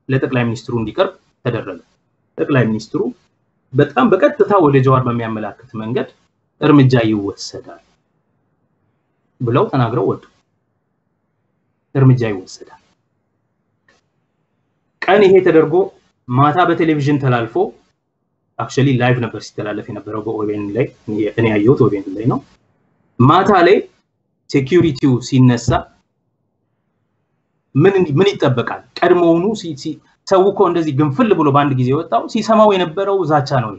ለጠቅላይ ሚኒስትሩ እንዲቀርብ ተደረገ ጠቅላይ ሚኒስትሩ በጣም በቀጥታ ወደ ጀዋር በሚያመላክት መንገድ እርምጃ ይወሰዳል ብለው ተናግረው ወጡ እርምጃ ይወሰዳል ቀን ይሄ ተደርጎ ማታ በቴሌቪዥን ተላልፎ actually live ነበር ሲተላለፍ የነበረው በኦቤን ላይ እኔ ያየሁት ኦቤን ላይ ነው ማታ ላይ ሴኩሪቲው ሲነሳ ምን ይተበቃል ቀድሞውኑ ሰውኮ እንደዚህ ግንፍል ብሎ ባንድ ጊዜ ወጣው ሲሰማው የነበረው ዛቻ ነው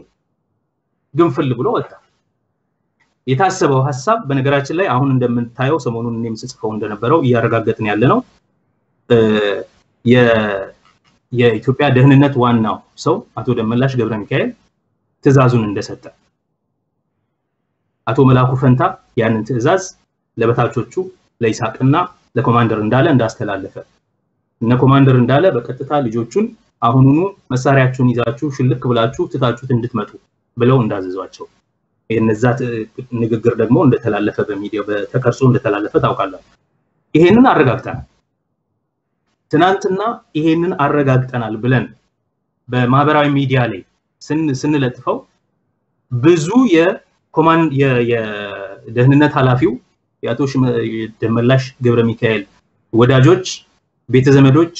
ግንፍል ብሎ ወጣ የታሰበው ሐሳብ በነገራችን ላይ አሁን እንደምንታየው ሰሞኑን እኔም ጽፈው እንደነበረው ያረጋግጥን ያለ ነው የኢትዮጵያ ደህንነት ዋናው ሰው አቶ ደመላሽ ገብረ ሚካኤል ትዕዛዙን እንደሰጠ አቶ መላኩ ፈንታ ያንን ትዕዛዝ ለበታቾቹ ለይሳቅና ለኮማንደር እንዳለ እንዳስተላለፈ እነ ኮማንደር እንዳለ በቀጥታ ልጆቹን አሁኑኑ መሳሪያችሁን ይዛችሁ ሽልክ ብላችሁ ትታችሁት እንድትመጡ ብለው እንዳዘዟቸው የነዛ ንግግር ደግሞ እንደተላለፈ በሚዲያ በተቀርጾ እንደተላለፈ ታውቃላችሁ ይሄንን አረጋግጠናል ትናንትና ይሄንን አረጋግጠናል ብለን በማህበራዊ ሚዲያ ላይ ስንለጥፈው ብዙ የኮማንድ የደህንነት ኃላፊው ያቶ ደመላሽ ገብረ ሚካኤል ወዳጆች ቤተዘመዶች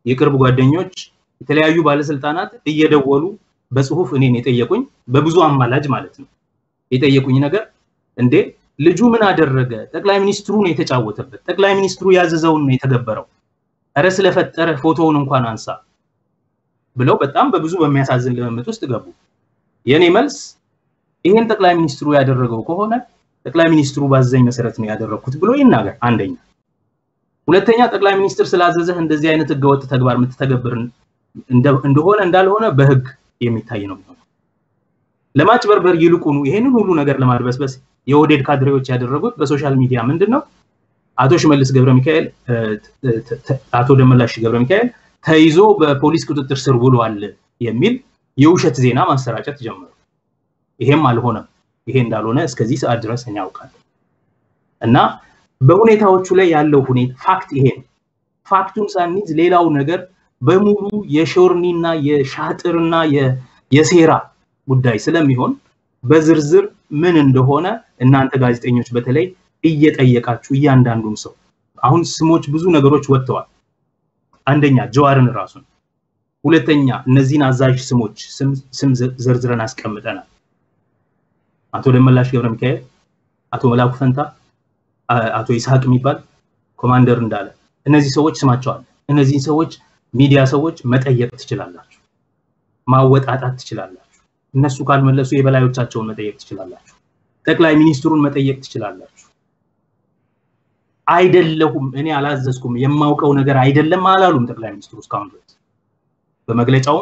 የቅርብ ጓደኞች የተለያዩ ባለስልጣናት እየደወሉ በጽሁፍ እኔን የጠየቁኝ በብዙ አማላጅ ማለት ነው የጠየቁኝ ነገር እንዴ ልጁ ምን አደረገ ጠቅላይ ሚኒስትሩ ነው የተጫወተበት ጠቅላይ ሚኒስትሩ ያዘዘውን ነው የተገበረው አረ ስለፈጠረ ፎቶውን እንኳን አንሳ ብለው በጣም በብዙ በሚያሳዝን ለመመጥ ውስጥ ገቡ የኔ መልስ ይሄን ጠቅላይ ሚኒስትሩ ያደረገው ከሆነ ጠቅላይ ሚኒስትሩ ባዘዘኝ መሰረት ነው ያደረኩት ብሎ ይናገር አንደኛ ሁለተኛ ጠቅላይ ሚኒስትር ስላዘዘህ እንደዚህ አይነት ህገወጥ ተግባር ምትተገብር እንደሆነ እንዳልሆነ በህግ የሚታይ ነው ለማጭበርበር ይልቁኑ ይሄንን ሁሉ ነገር ለማድበስበስ የኦዴድ ካድሬዎች ያደረጉት በሶሻል ሚዲያ ምንድነው አቶ ሽመልስ ገብረ ሚካኤል አቶ ደመላሽ ገብረ ሚካኤል ተይዞ በፖሊስ ቁጥጥር ስር ውሏል የሚል የውሸት ዜና ማሰራጨት ጀመሩ ይሄም አልሆነም ይሄ እንዳልሆነ እስከዚህ ሰዓት ድረስ እኛ አውቃለሁ እና በሁኔታዎቹ ላይ ያለው ሁኔታ ፋክት ይሄ ፋክቱን ሳንይዝ ሌላው ነገር በሙሉ የሾርኒና የሻጥርና የሴራ ጉዳይ ስለሚሆን በዝርዝር ምን እንደሆነ እናንተ ጋዜጠኞች በተለይ እየጠየቃችሁ እያንዳንዱን ሰው አሁን ስሞች ብዙ ነገሮች ወጥተዋል አንደኛ ጀዋርን ራሱን ሁለተኛ እነዚህን አዛዥ ስሞች ስም ዝርዝረን አስቀምጠናል አቶ ደመላሽ ገብረ ሚካኤል አቶ መላኩ ፈንታ አቶ ይስሐቅ የሚባል ኮማንደር እንዳለ እነዚህ ሰዎች ስማቸው አለ እነዚህ ሰዎች ሚዲያ ሰዎች መጠየቅ ትችላላችሁ ማወጣጣት ትችላላችሁ እነሱ ካልመለሱ የበላዮቻቸውን መጠየቅ ትችላላችሁ ጠቅላይ ሚኒስትሩን መጠየቅ ትችላላችሁ አይደለም እኔ አላዘዝኩም የማውቀው ነገር አይደለም አላሉም ጠቅላይ ሚኒስትሩ እስካሁን ድረስ በመግለጫው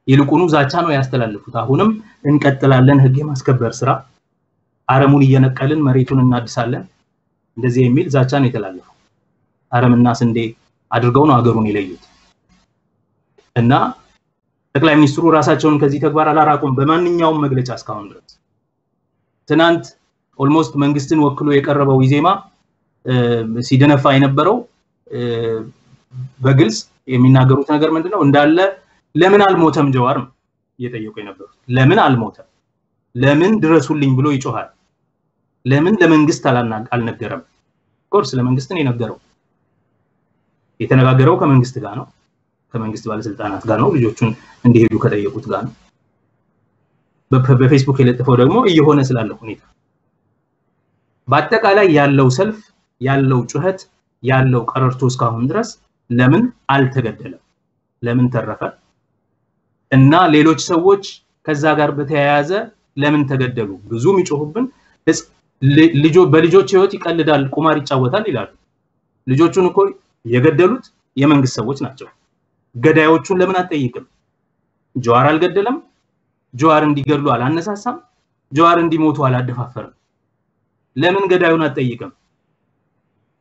ይልቁኑ ዛቻ ነው ያስተላልፉት አሁንም እንቀጥላለን ህግ የማስከበር ስራ አረሙን እየነቀልን መሬቱን እናድሳለን እንደዚህ የሚል ዛቻ ነው የተላለፈው አረምና ስንዴ አድርገው ነው አገሩን ይለዩት እና ጠቅላይ ሚኒስትሩ ራሳቸውን ከዚህ ተግባር አላራቁም በማንኛውም መግለጫ እስካሁን ድረስ ትናንት ኦልሞስት መንግስትን ወክሎ የቀረበው ይዜማ ሲደነፋ የነበረው በግልጽ የሚናገሩት ነገር ምንድነው እንዳለ ለምን አልሞተም ጀዋር ነው እየጠየቁ የነበሩት ለምን አልሞተም ለምን ድረሱልኝ ብሎ ይጮሃል ለምን ለመንግስት አልነገረም ኮርስ ለመንግስት ነው የነገረው የተነጋገረው ከመንግስት ጋር ነው ከመንግስት ባለስልጣናት ጋር ነው ልጆቹን እንዲሄዱ ከጠየቁት ጋር ነው በፌስቡክ የለጠፈው ደግሞ እየሆነ ስላለ ሁኔታ በአጠቃላይ ያለው ሰልፍ ያለው ጩኸት ያለው ቀረርቶ እስካሁን ድረስ ለምን አልተገደለም ለምን ተረፈ እና ሌሎች ሰዎች ከዛ ጋር በተያያዘ ለምን ተገደሉ ብዙ የሚጮሁብን በልጆች ህይወት ይቀልዳል ቁማር ይጫወታል ይላሉ ልጆቹን እኮ የገደሉት የመንግስት ሰዎች ናቸው ገዳዮቹን ለምን አትጠይቅም ጀዋር አልገደለም ጀዋር እንዲገድሉ አላነሳሳም ጀዋር እንዲሞቱ አላደፋፈረም ለምን ገዳዩን አትጠይቅም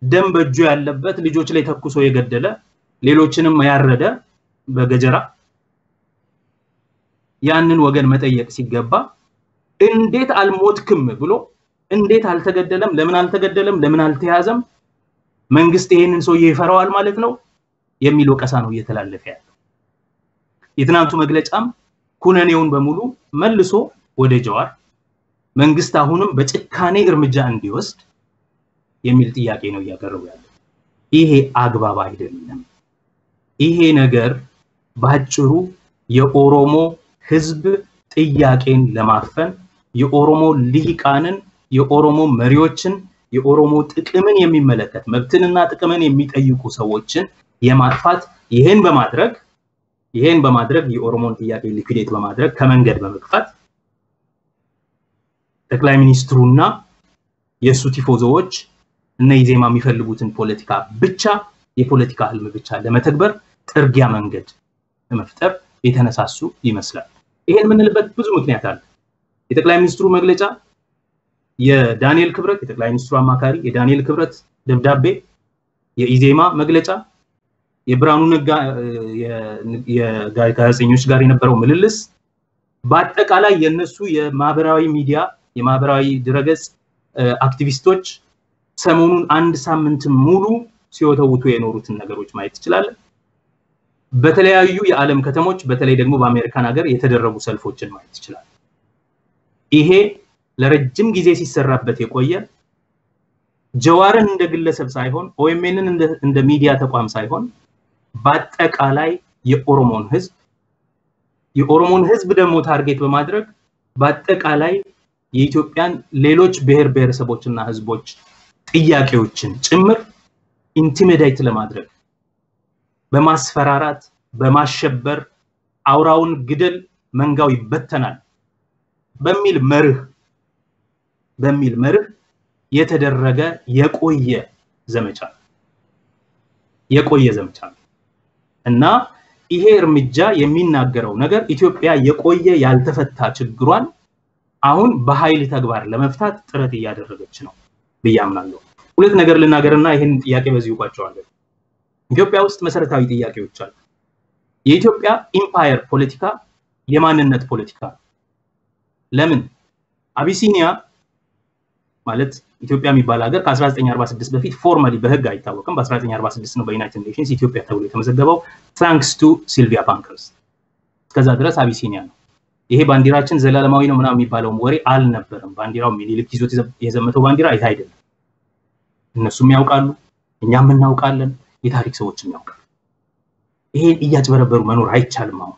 ደም በእጁ ያለበት ልጆች ላይ ተኩሶ የገደለ ሌሎችንም ያረደ በገጀራ ያንን ወገን መጠየቅ ሲገባ እንዴት አልሞትክም ብሎ እንዴት አልተገደለም ለምን አልተያዘም መንግስት ይሄንን ሰው ይፈራዋል ማለት ነው የሚል ወቀሳ ነው እየተላለፈ ያለው የትናንቱ መግለጫም ኩነኔውን በሙሉ መልሶ ወደ ጀዋር መንግስት አሁንም በጭካኔ እርምጃ እንዲወስድ የሚል ጥያቄ ነው ያቀርቡ ያለው ይሄ አግባብ አይደለም ይሄ ነገር ባጭሩ የኦሮሞ ህዝብ ጥያቄን ለማፈን የኦሮሞ ሊህቃንን የኦሮሞ መሪዎችን የኦሮሞ ጥቅምን የሚመለከት መብትንና ጥቅምን የሚጠይቁ ሰዎችን የማጥፋት ይሄን በማድረግ የኦሮሞን ጥያቄ ሊኩዴት በማድረግ ከመንገድ በመግፋት ጠቅላይ ሚኒስትሩና የሱ ቲፎዞዎች እና ይዜማ የሚፈልጉትን ፖለቲካ ብቻ የፖለቲካ ህልም ብቻ ለመተግበር ጥርግያ መንገድ ለመፍጠር የተነሳሱ ይመስላል ይሄን ምንልበት ብዙ ምክንያት አለ የጠቅላይ ሚኒስትሩ መግለጫ የዳንኤል ክብረት የጠቅላይ ሚኒስትሩ አማካሪ የዳንኤል ክብረት ደብዳቤ የኢዜማ መግለጫ የብራኑ ነጋ የጋዜጠኞች ጋር የነበረው ምልልስ በአጠቃላይ የነሱ የማህበራዊ ሚዲያ የማህበራዊ ድረገጽ አክቲቪስቶች ሰሞኑን አንድ ሳምንት ሙሉ ሲወተውቱ የኖሩትን ነገሮች ማየት ይችላል በተለያዩ የዓለም ከተሞች በተለይ ደግሞ በአሜሪካን ሀገር የተደረጉ ሰልፎችን ማየት ይችላል ይሄ ለረጅም ጊዜ ሲሰራበት የቆየ ጀዋርን እንደ ግለሰብ ሳይሆን ኦኤምኤንን እንደ ሚዲያ ተቋም ሳይሆን በአጠቃላይ የኦሮሞን ህዝብ ደግሞ ታርጌት በማድረግ በአጠቃላይ የኢትዮጵያን ሌሎች ብሔረሰቦችና ህዝቦች ጥያቄዎችን ጭምር ኢንቲሚዴት ለማድረግ በማስፈራራት በማሸበር አውራውን ግደል መንጋው ይበተናል በሚል መርህ የተደረገ የቆየ ዘመቻ እና ይሄ እርምጃ የሚናገረው ነገር ኢትዮጵያ የቆየ ያልተፈታ ችግሯን አሁን በኃይል ተግባር ለመፍታት ጥረት እያደረገች ነው በያምናለሁ ሁለት ነገር ልናገርና ይሄን ጥያቄ በዚሁ ቋጫዋለሁ ኢትዮጵያ ውስጥ መሰረታዊ ጥያቄዎች አሉ የኢትዮጵያ ኢምፓየር ፖለቲካ የማንነት ፖለቲካ ለምን አቢሲኒያ ማለት ኢትዮጵያ የሚባል ሀገር ከ1946 በፊት ፎርማሊ በህግ አይታወቅም በ1946 ነው በዩናይትድ ኔሽንስ ኢትዮጵያ ተብሎ የተመዘገበው ታንክስ ቱ ሲልቪያ ፓንክረስት እስከዛ ድረስ አቢሲኒያ ነው ይሄ ባንዲራችን ዘላለማዊ ነው ምናምን የሚባለው ወሬ አልነበረም ባንዲራው ሚኒሊክ ይዞት የዘመተው ባንዲራ አይደለም እነሱም ያውቃሉ እኛም እናውቃለን የታሪክ ሰዎችም ያውቃሉ ይሄ እያጭበረበሩ መኖር አይቻልም አሁን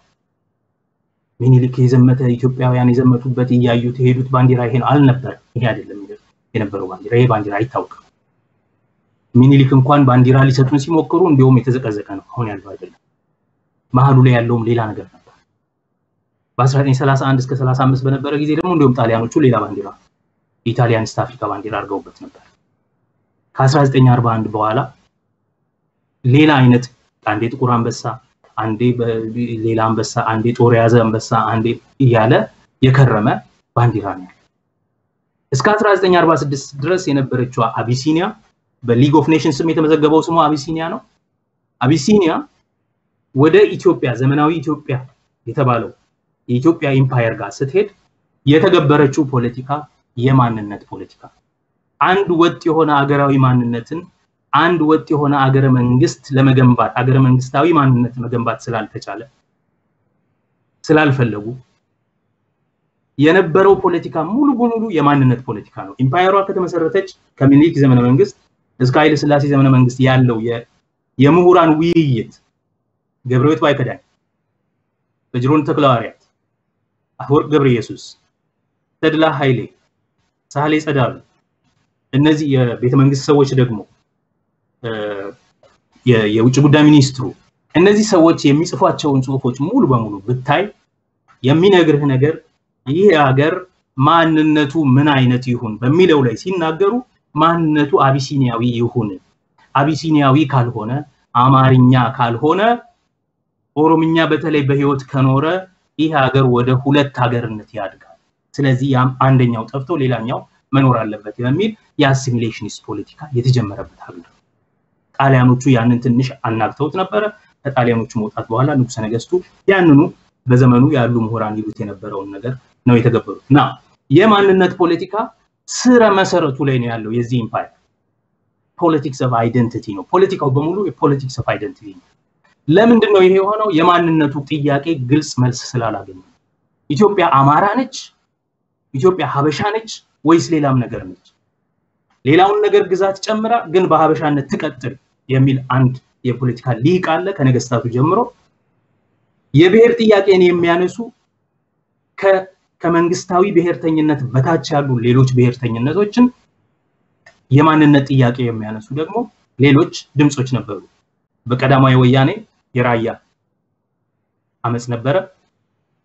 ሚኒሊክ የዘመተ ኢትዮጵያውያን የዘመቱበት ያዩት የሄዱት ባንዲራ ይሄን አልነበር ይሄ አይደለም የነበረው ባንዲራ ይሄ ባንዲራ አይታወቅም ሚኒሊክ እንኳን ባንዲራ ሊሰጡን ሲሞክሩ እንደውም የተዘቀዘቀ ነው አሁን ያለው አይደለም መሐሉ ላይ ያለውም ሌላ ነገር ነበር በ1931 እስከ 35 በነበረ ጊዜ ደግሞ እንደውም ጣሊያኖቹ ሌላ ባንዲራ ኢታሊያን ስት አፍሪካ ባንዲራ አርገውበት ነበር ከ1941 በኋላ ሌላ አይነት አንዴ ጥቁር አንበሳ አንዴ ሌላ አንበሳ አንዴ ጦር ያዘ አንበሳ አንዴ ይያለ የከረመ ባንዲራ ነው እስከ 1946 ድረስ የነበረችው አቢሲኒያ በሊግ ኦፍ ኔሽንስ የተመዘገበው ስሙ አቢሲኒያ ነው አቢሲኒያ ወደ ኢትዮጵያ ዘመናዊ ኢትዮጵያ የተባለው የኢትዮጵያ ኢምፓየር ጋር ስትሄድ የተገበረችው ፖለቲካ የማንነት ፖለቲካ አንድ ወጥ የሆነ አገራዊ ማንነትን አንድ ወጥ የሆነ አገረ መንግስት ለመገንባት አገረ መንግስታዊ ማንነት መገንባት ስላልተቻለ ስላልፈለጉ የነበረው ፖለቲካ ሙሉ በሙሉ የማንነት ፖለቲካ ነው ኢምፓየሯ ከተመሰረተች ከሚኒሊክ ዘመነ መንግስት እስከ ኃይለ ሥላሴ ዘመነ መንግስት ያለው የምሁራን ውይይት ገብረሕይወት ባይከዳኝ በጅሮን ተክለሐዋርያት አፈወርቅ ገብረ ኢየሱስ ተድላ ኃይሌ ሳህሌ ጸዳሉ እነዚህ የቤተ መንግስት ሰዎች ደግሞ የውጭ ጉዳይ ሚኒስትሩ እነዚህ ሰዎች የሚጽፏቸውን ጽሁፎች ሙሉ በሙሉ ብታይ የሚነግርህ ነገር ይህ ሀገር ማንነቱ ምን አይነት ይሁን በሚለው ላይ ሲናገሩ ማንነቱ አቢሲኒያዊ ይሁን አቢሲኒያዊ ካልሆነ አማርኛ ካልሆነ ኦሮምኛ በተለይ በህይወት ከኖረ ይህ ሀገር ወደ ሁለት ሀገርነት ያድጋል ስለዚህ ያም አንደኛው ጠፍቶ ሌላኛው መኖር አለበት በሚል የአሲሚሌሽኒስት ፖለቲካ የተጀመረበት ሀገር ጣሊያኖቹ ያንን ትንሽ አናግተውት ነበር ከጣሊያኖቹ መውጣት በኋላ ንጉሠ ነገስቱ ያንኑ በዘመኑ ያሉ ምሁራን ይሉት የነበረውን ነገር ነው የተገበሩት ና የማንነት ፖለቲካ ስረ መሰረቱ ላይ ነው ያለው የዚህ ኢምፓየር ፖለቲክስ ኦፍ አይደንቲቲ ነው ፖለቲካው በሙሉ የፖለቲክስ ኦፍ አይደንቲቲ ነው ለምንድን ነው ይሄ የሆነው የማንነቱ ጥያቄ ግልጽ መልስ ስላላገኘ ኢትዮጵያ አማራ ነች ኢትዮጵያ ሀበሻ ነች ወይስ ሌላም ነገር ነች ሌላውን ነገር ግዛት ጨምራ ግን በሀበሻነት ትቀጥል የሚል አንድ የፖለቲካ ሊቅ አለ ከነገስታቱ ጀምሮ የብሔር ጥያቄን የሚያነሱ ከመንግስታዊ ብሔርተኝነት በታች ያሉ ሌሎች ብሔርተኝነቶችን የማንነት ጥያቄ የሚያነሱ ደግሞ ሌሎች ድምጾች ነበሩ በቀዳማዊ ወያኔ የራያ አመጽ ነበረ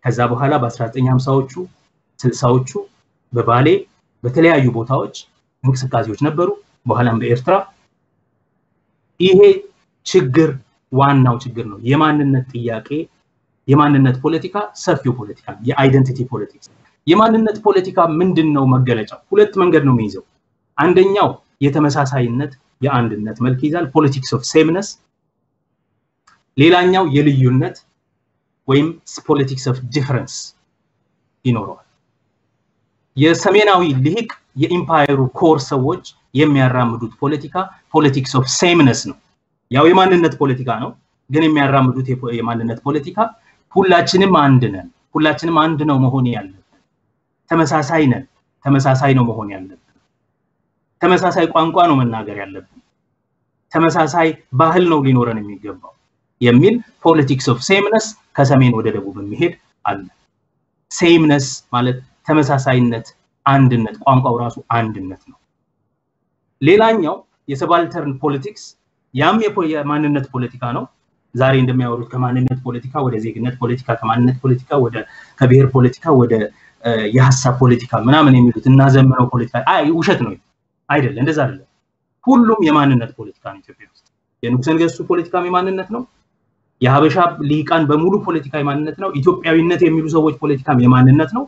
ከዛ በኋላ በ1950ዎቹ 60ዎቹ በባሌ በተለያዩ ቦታዎች እንቅስቃሴዎች ነበሩ በኋላም በኤርትራ ይሄ ችግር ዋናው ችግር ነው የማንነት ጥያቄ የማንነት ፖለቲካ ሰፊው ፖለቲካ የአይደንቲቲ ፖለቲክስ የማንነት ፖለቲካ ምንድነው መገለጫው ሁለት መንገድ ነው የሚይዘው አንደኛው የተመሳሳይነት የአንድነት መልክ ይዛል ፖለቲክስ ኦፍ ሴምነስ ሌላኛው የልዩነት ወይም ፖለቲክስ ኦፍ ዲፈረንስ ይኖረዋል የሰሜናዊ ሊህቅ የኢምፓየሩ ኮር ሰዎች የሚያራምዱት ፖለቲካ ፖለቲክስ ኦፍ ሴምነስ ነው ያው የማንነት ፖለቲካ ነው ግን የሚያራምዱት የማንነት ፖለቲካ ሁላችንም አንድ ነን ሁላችንም አንድ ነው መሆን ያለበት ተመሳሳይ ነን ተመሳሳይ ነው መሆን ያለበት ተመሳሳይ ቋንቋ ነው መናገር ያለበት ተመሳሳይ ባህል ነው ሊኖረን የሚገባው የሚል ፖለቲክስ ኦፍ ሴምነስ ከሰሜን ወደ ደቡብ የሚሄድ አለ ሴምነስ ማለት ተመሳሳይነት አንድነት ቋንቋው ራሱ አንድነት ነው ሌላኛው የሰባልተርን ፖለቲክስ ያም የማንነት ፖለቲካ ነው ዛሬ እንደሚያወሩት ከማንነት ፖለቲካ ወደ ዜግነት ፖለቲካ ከማንነት ፖለቲካ ወደ ከብሔር ፖለቲካ ወደ የሐሳብ ፖለቲካ ምናምን የሚሉት እና ዘመናው ፖለቲካ ውሸት ነው አይደለም እንደዛ አይደለም ሁሉም የማንነት ፖለቲካ ነው ኢትዮጵያ ውስጥ የንጉሠ ነገስቱ ፖለቲካ የማንነት ነው የሀበሻ ሊህቃን በሙሉ ፖለቲካ የማንነት ነው ኢትዮጵያዊነት የሚሉ ሰዎች ፖለቲካ የማንነት ነው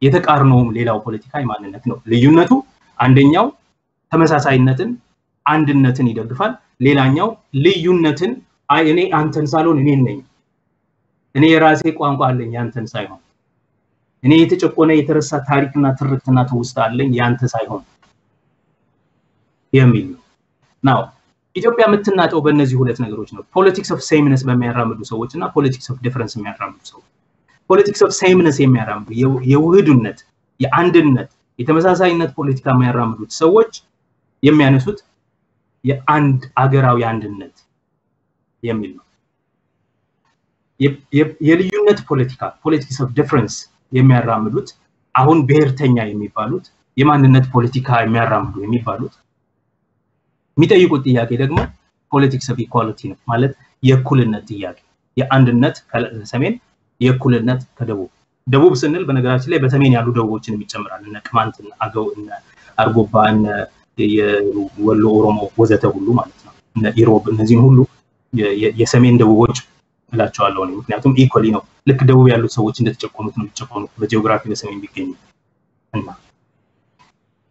የተቃርኖም ሌላው ፖለቲካ የማንነት ነው ልዩነቱ አንደኛው ተመሳሳይነትን አንድነትን ይደግፋል ሌላኛው ልዩነትን እኔ አንተን ሳልሆን እኔ ነኝ እኔ የራሴ ቋንቋ አለኝ ያንተን ሳይሆን እኔ የተጨቆነ የተረሳ ታሪክና ትርክትና ትውስታ አለኝ ያንተ ሳይሆን የሚል ነው ኢትዮጵያ የምትናጠው በእነዚህ ሁለት ነገሮች ነው ፖለቲክስ ኦፍ ሴምነስ በሚያራምዱ ሰዎችና ፖለቲክስ ኦፍ ዲፈረንስ የሚያራምዱ ሰዎች ፖለቲክስ ኦፍ ሴምነስ የሚያራምዱ የውህዱነት የአንድነት የተመሳሳይነት ፖለቲካ የሚያራምዱት ሰዎች የሚያነሱት የአንድ አገራዊ አንድነት የሚል ነው የልዩነት ፖለቲካ ፖለቲክስ ኦፍ ዲፈረንስ የሚያራምዱት አሁን ብሔርተኛ የሚባሉት የማንነት ፖለቲካ የሚያራምዱ የሚባሉት የሚጠይቁት ጥያቄ ደግሞ ፖለቲክስ ኦፍ ኢኳሊቲ ነው ማለት የእኩልነት ጥያቄ የአንድነት ከሰሜን የእኩልነት ከደቡብ ስንል በነገራችን ላይ በሰሜን ያሉ ደቡቦችን የሚጨምራል እና ቅማንትና አገው እና አርጎባ እና የወሎ ኦሮሞ ወዘተ ሁሉ ማለት ነው እና ኢሮብ እነዚህን ሁሉ የሰሜን ደቡቦች እላቸዋለሁ ምክንያቱም ኢኳሊ ነው ልክ ደቡብ ያሉት ሰዎች እንደተጨቆኑት ነው የሚጨቆኑት በጂኦግራፊ በሰሜን ቢገኙ እና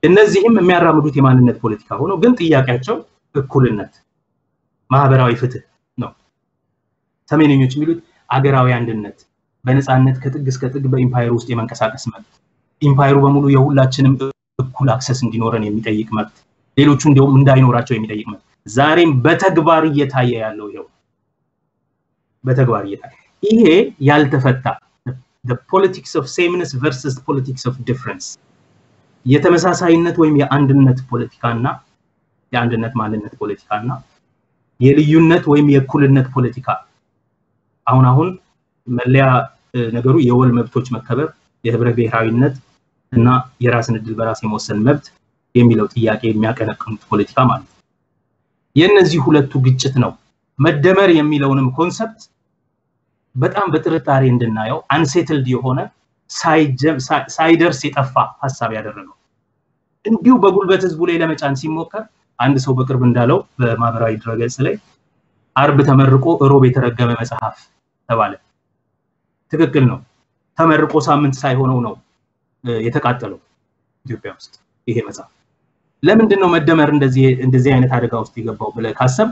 እነዚህም የሚያራምዱት የማንነት ፖለቲካ ሆኖ ግን ጥያቄያቸው እኩልነት ማህበራዊ ፍትህ ነው ሰሜንኞች የሚሉት አገራዊ አንድነት በነፃነት ከጥግ እስከ ጥግ በኢምፓየር ውስጥ የመንቀሳቀስ መብት ኢምፓየሩ በሙሉ የሁላችንም እኩል አክሰስ እንዲኖረን የሚጠይቅ መብት ሌሎቹ እንደውም እንዳይኖራቸው የሚጠይቅ መብት ዛሬም በተግባር እየታየ ያለው ይሄው በተግባር እየታየ ይሄ ያልተፈታ the politics of sameness versus politics of difference የተመሳሳይነት ወይም የአንድነት ፖለቲካና የአንድነት ማንነት ፖለቲካና የልዩነት ወይም የእኩልነት ፖለቲካ አሁን መለያ ነገሩ የወል መብቶች መከበር የህብረ ብሔራዊነት እና የራስን ዕድል በራስ የመወሰን መብት የሚለው ጥያቄ የሚያቀነቅኑት ፖለቲካ ማለት የነዚህ ሁለቱ ግጭት ነው መደመር የሚለውንም ኮንሰፕት በጣም በጥርጣሬ እንድናየው አንሴትልድ የሆነ ሳይደርስ የጠፋ ሐሳብ ያደረገው እንዲሁ በጉልበት ህዝቡ ላይ ለመጫን ሲሞከር አንድ ሰው በቅርብ እንዳለው በማህበራዊ ድረገጽ ላይ አርብ ተመርቆ ሮብ የተረገመ መጽሐፍ ተባለ ትክክል ነው ተመርቆ ሳምንት ሳይሆነው ነው የተቃጠለው ኢትዮጵያ ውስጥ ይሄ መጽሐፍ ለምንድን ነው መደመር እንደዚህ አይነት አደጋ ውስጥ ይገባው ብለ ካሰብ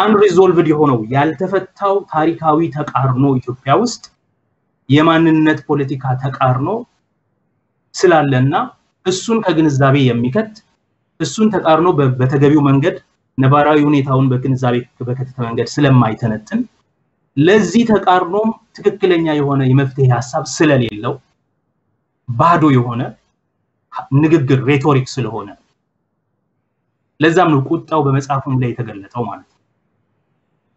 አንሪዞልቭድ የሆነው ያልተፈታው ታሪካዊ ተቃርኖ ኢትዮጵያ ውስጥ የማንነት ፖለቲካ ተቃርኖ ስላለና እሱን ከግንዛቤ የሚከት እሱን ተቃርኖ በተገቢው መንገድ ነባራዊ ሁኔታውን በግንዛቤ በከተተ መንገድ ስለማይተነትን ለዚህ ተቃርኖም ትክክለኛ የሆነ የመፍትሄ ሐሳብ ስለሌለው ባዶ የሆነ ንግግር ሬቶሪክ ስለሆነ ለዛም ነው ቁጣው በመጽሐፉም ላይ የተገለጠው ማለት ነው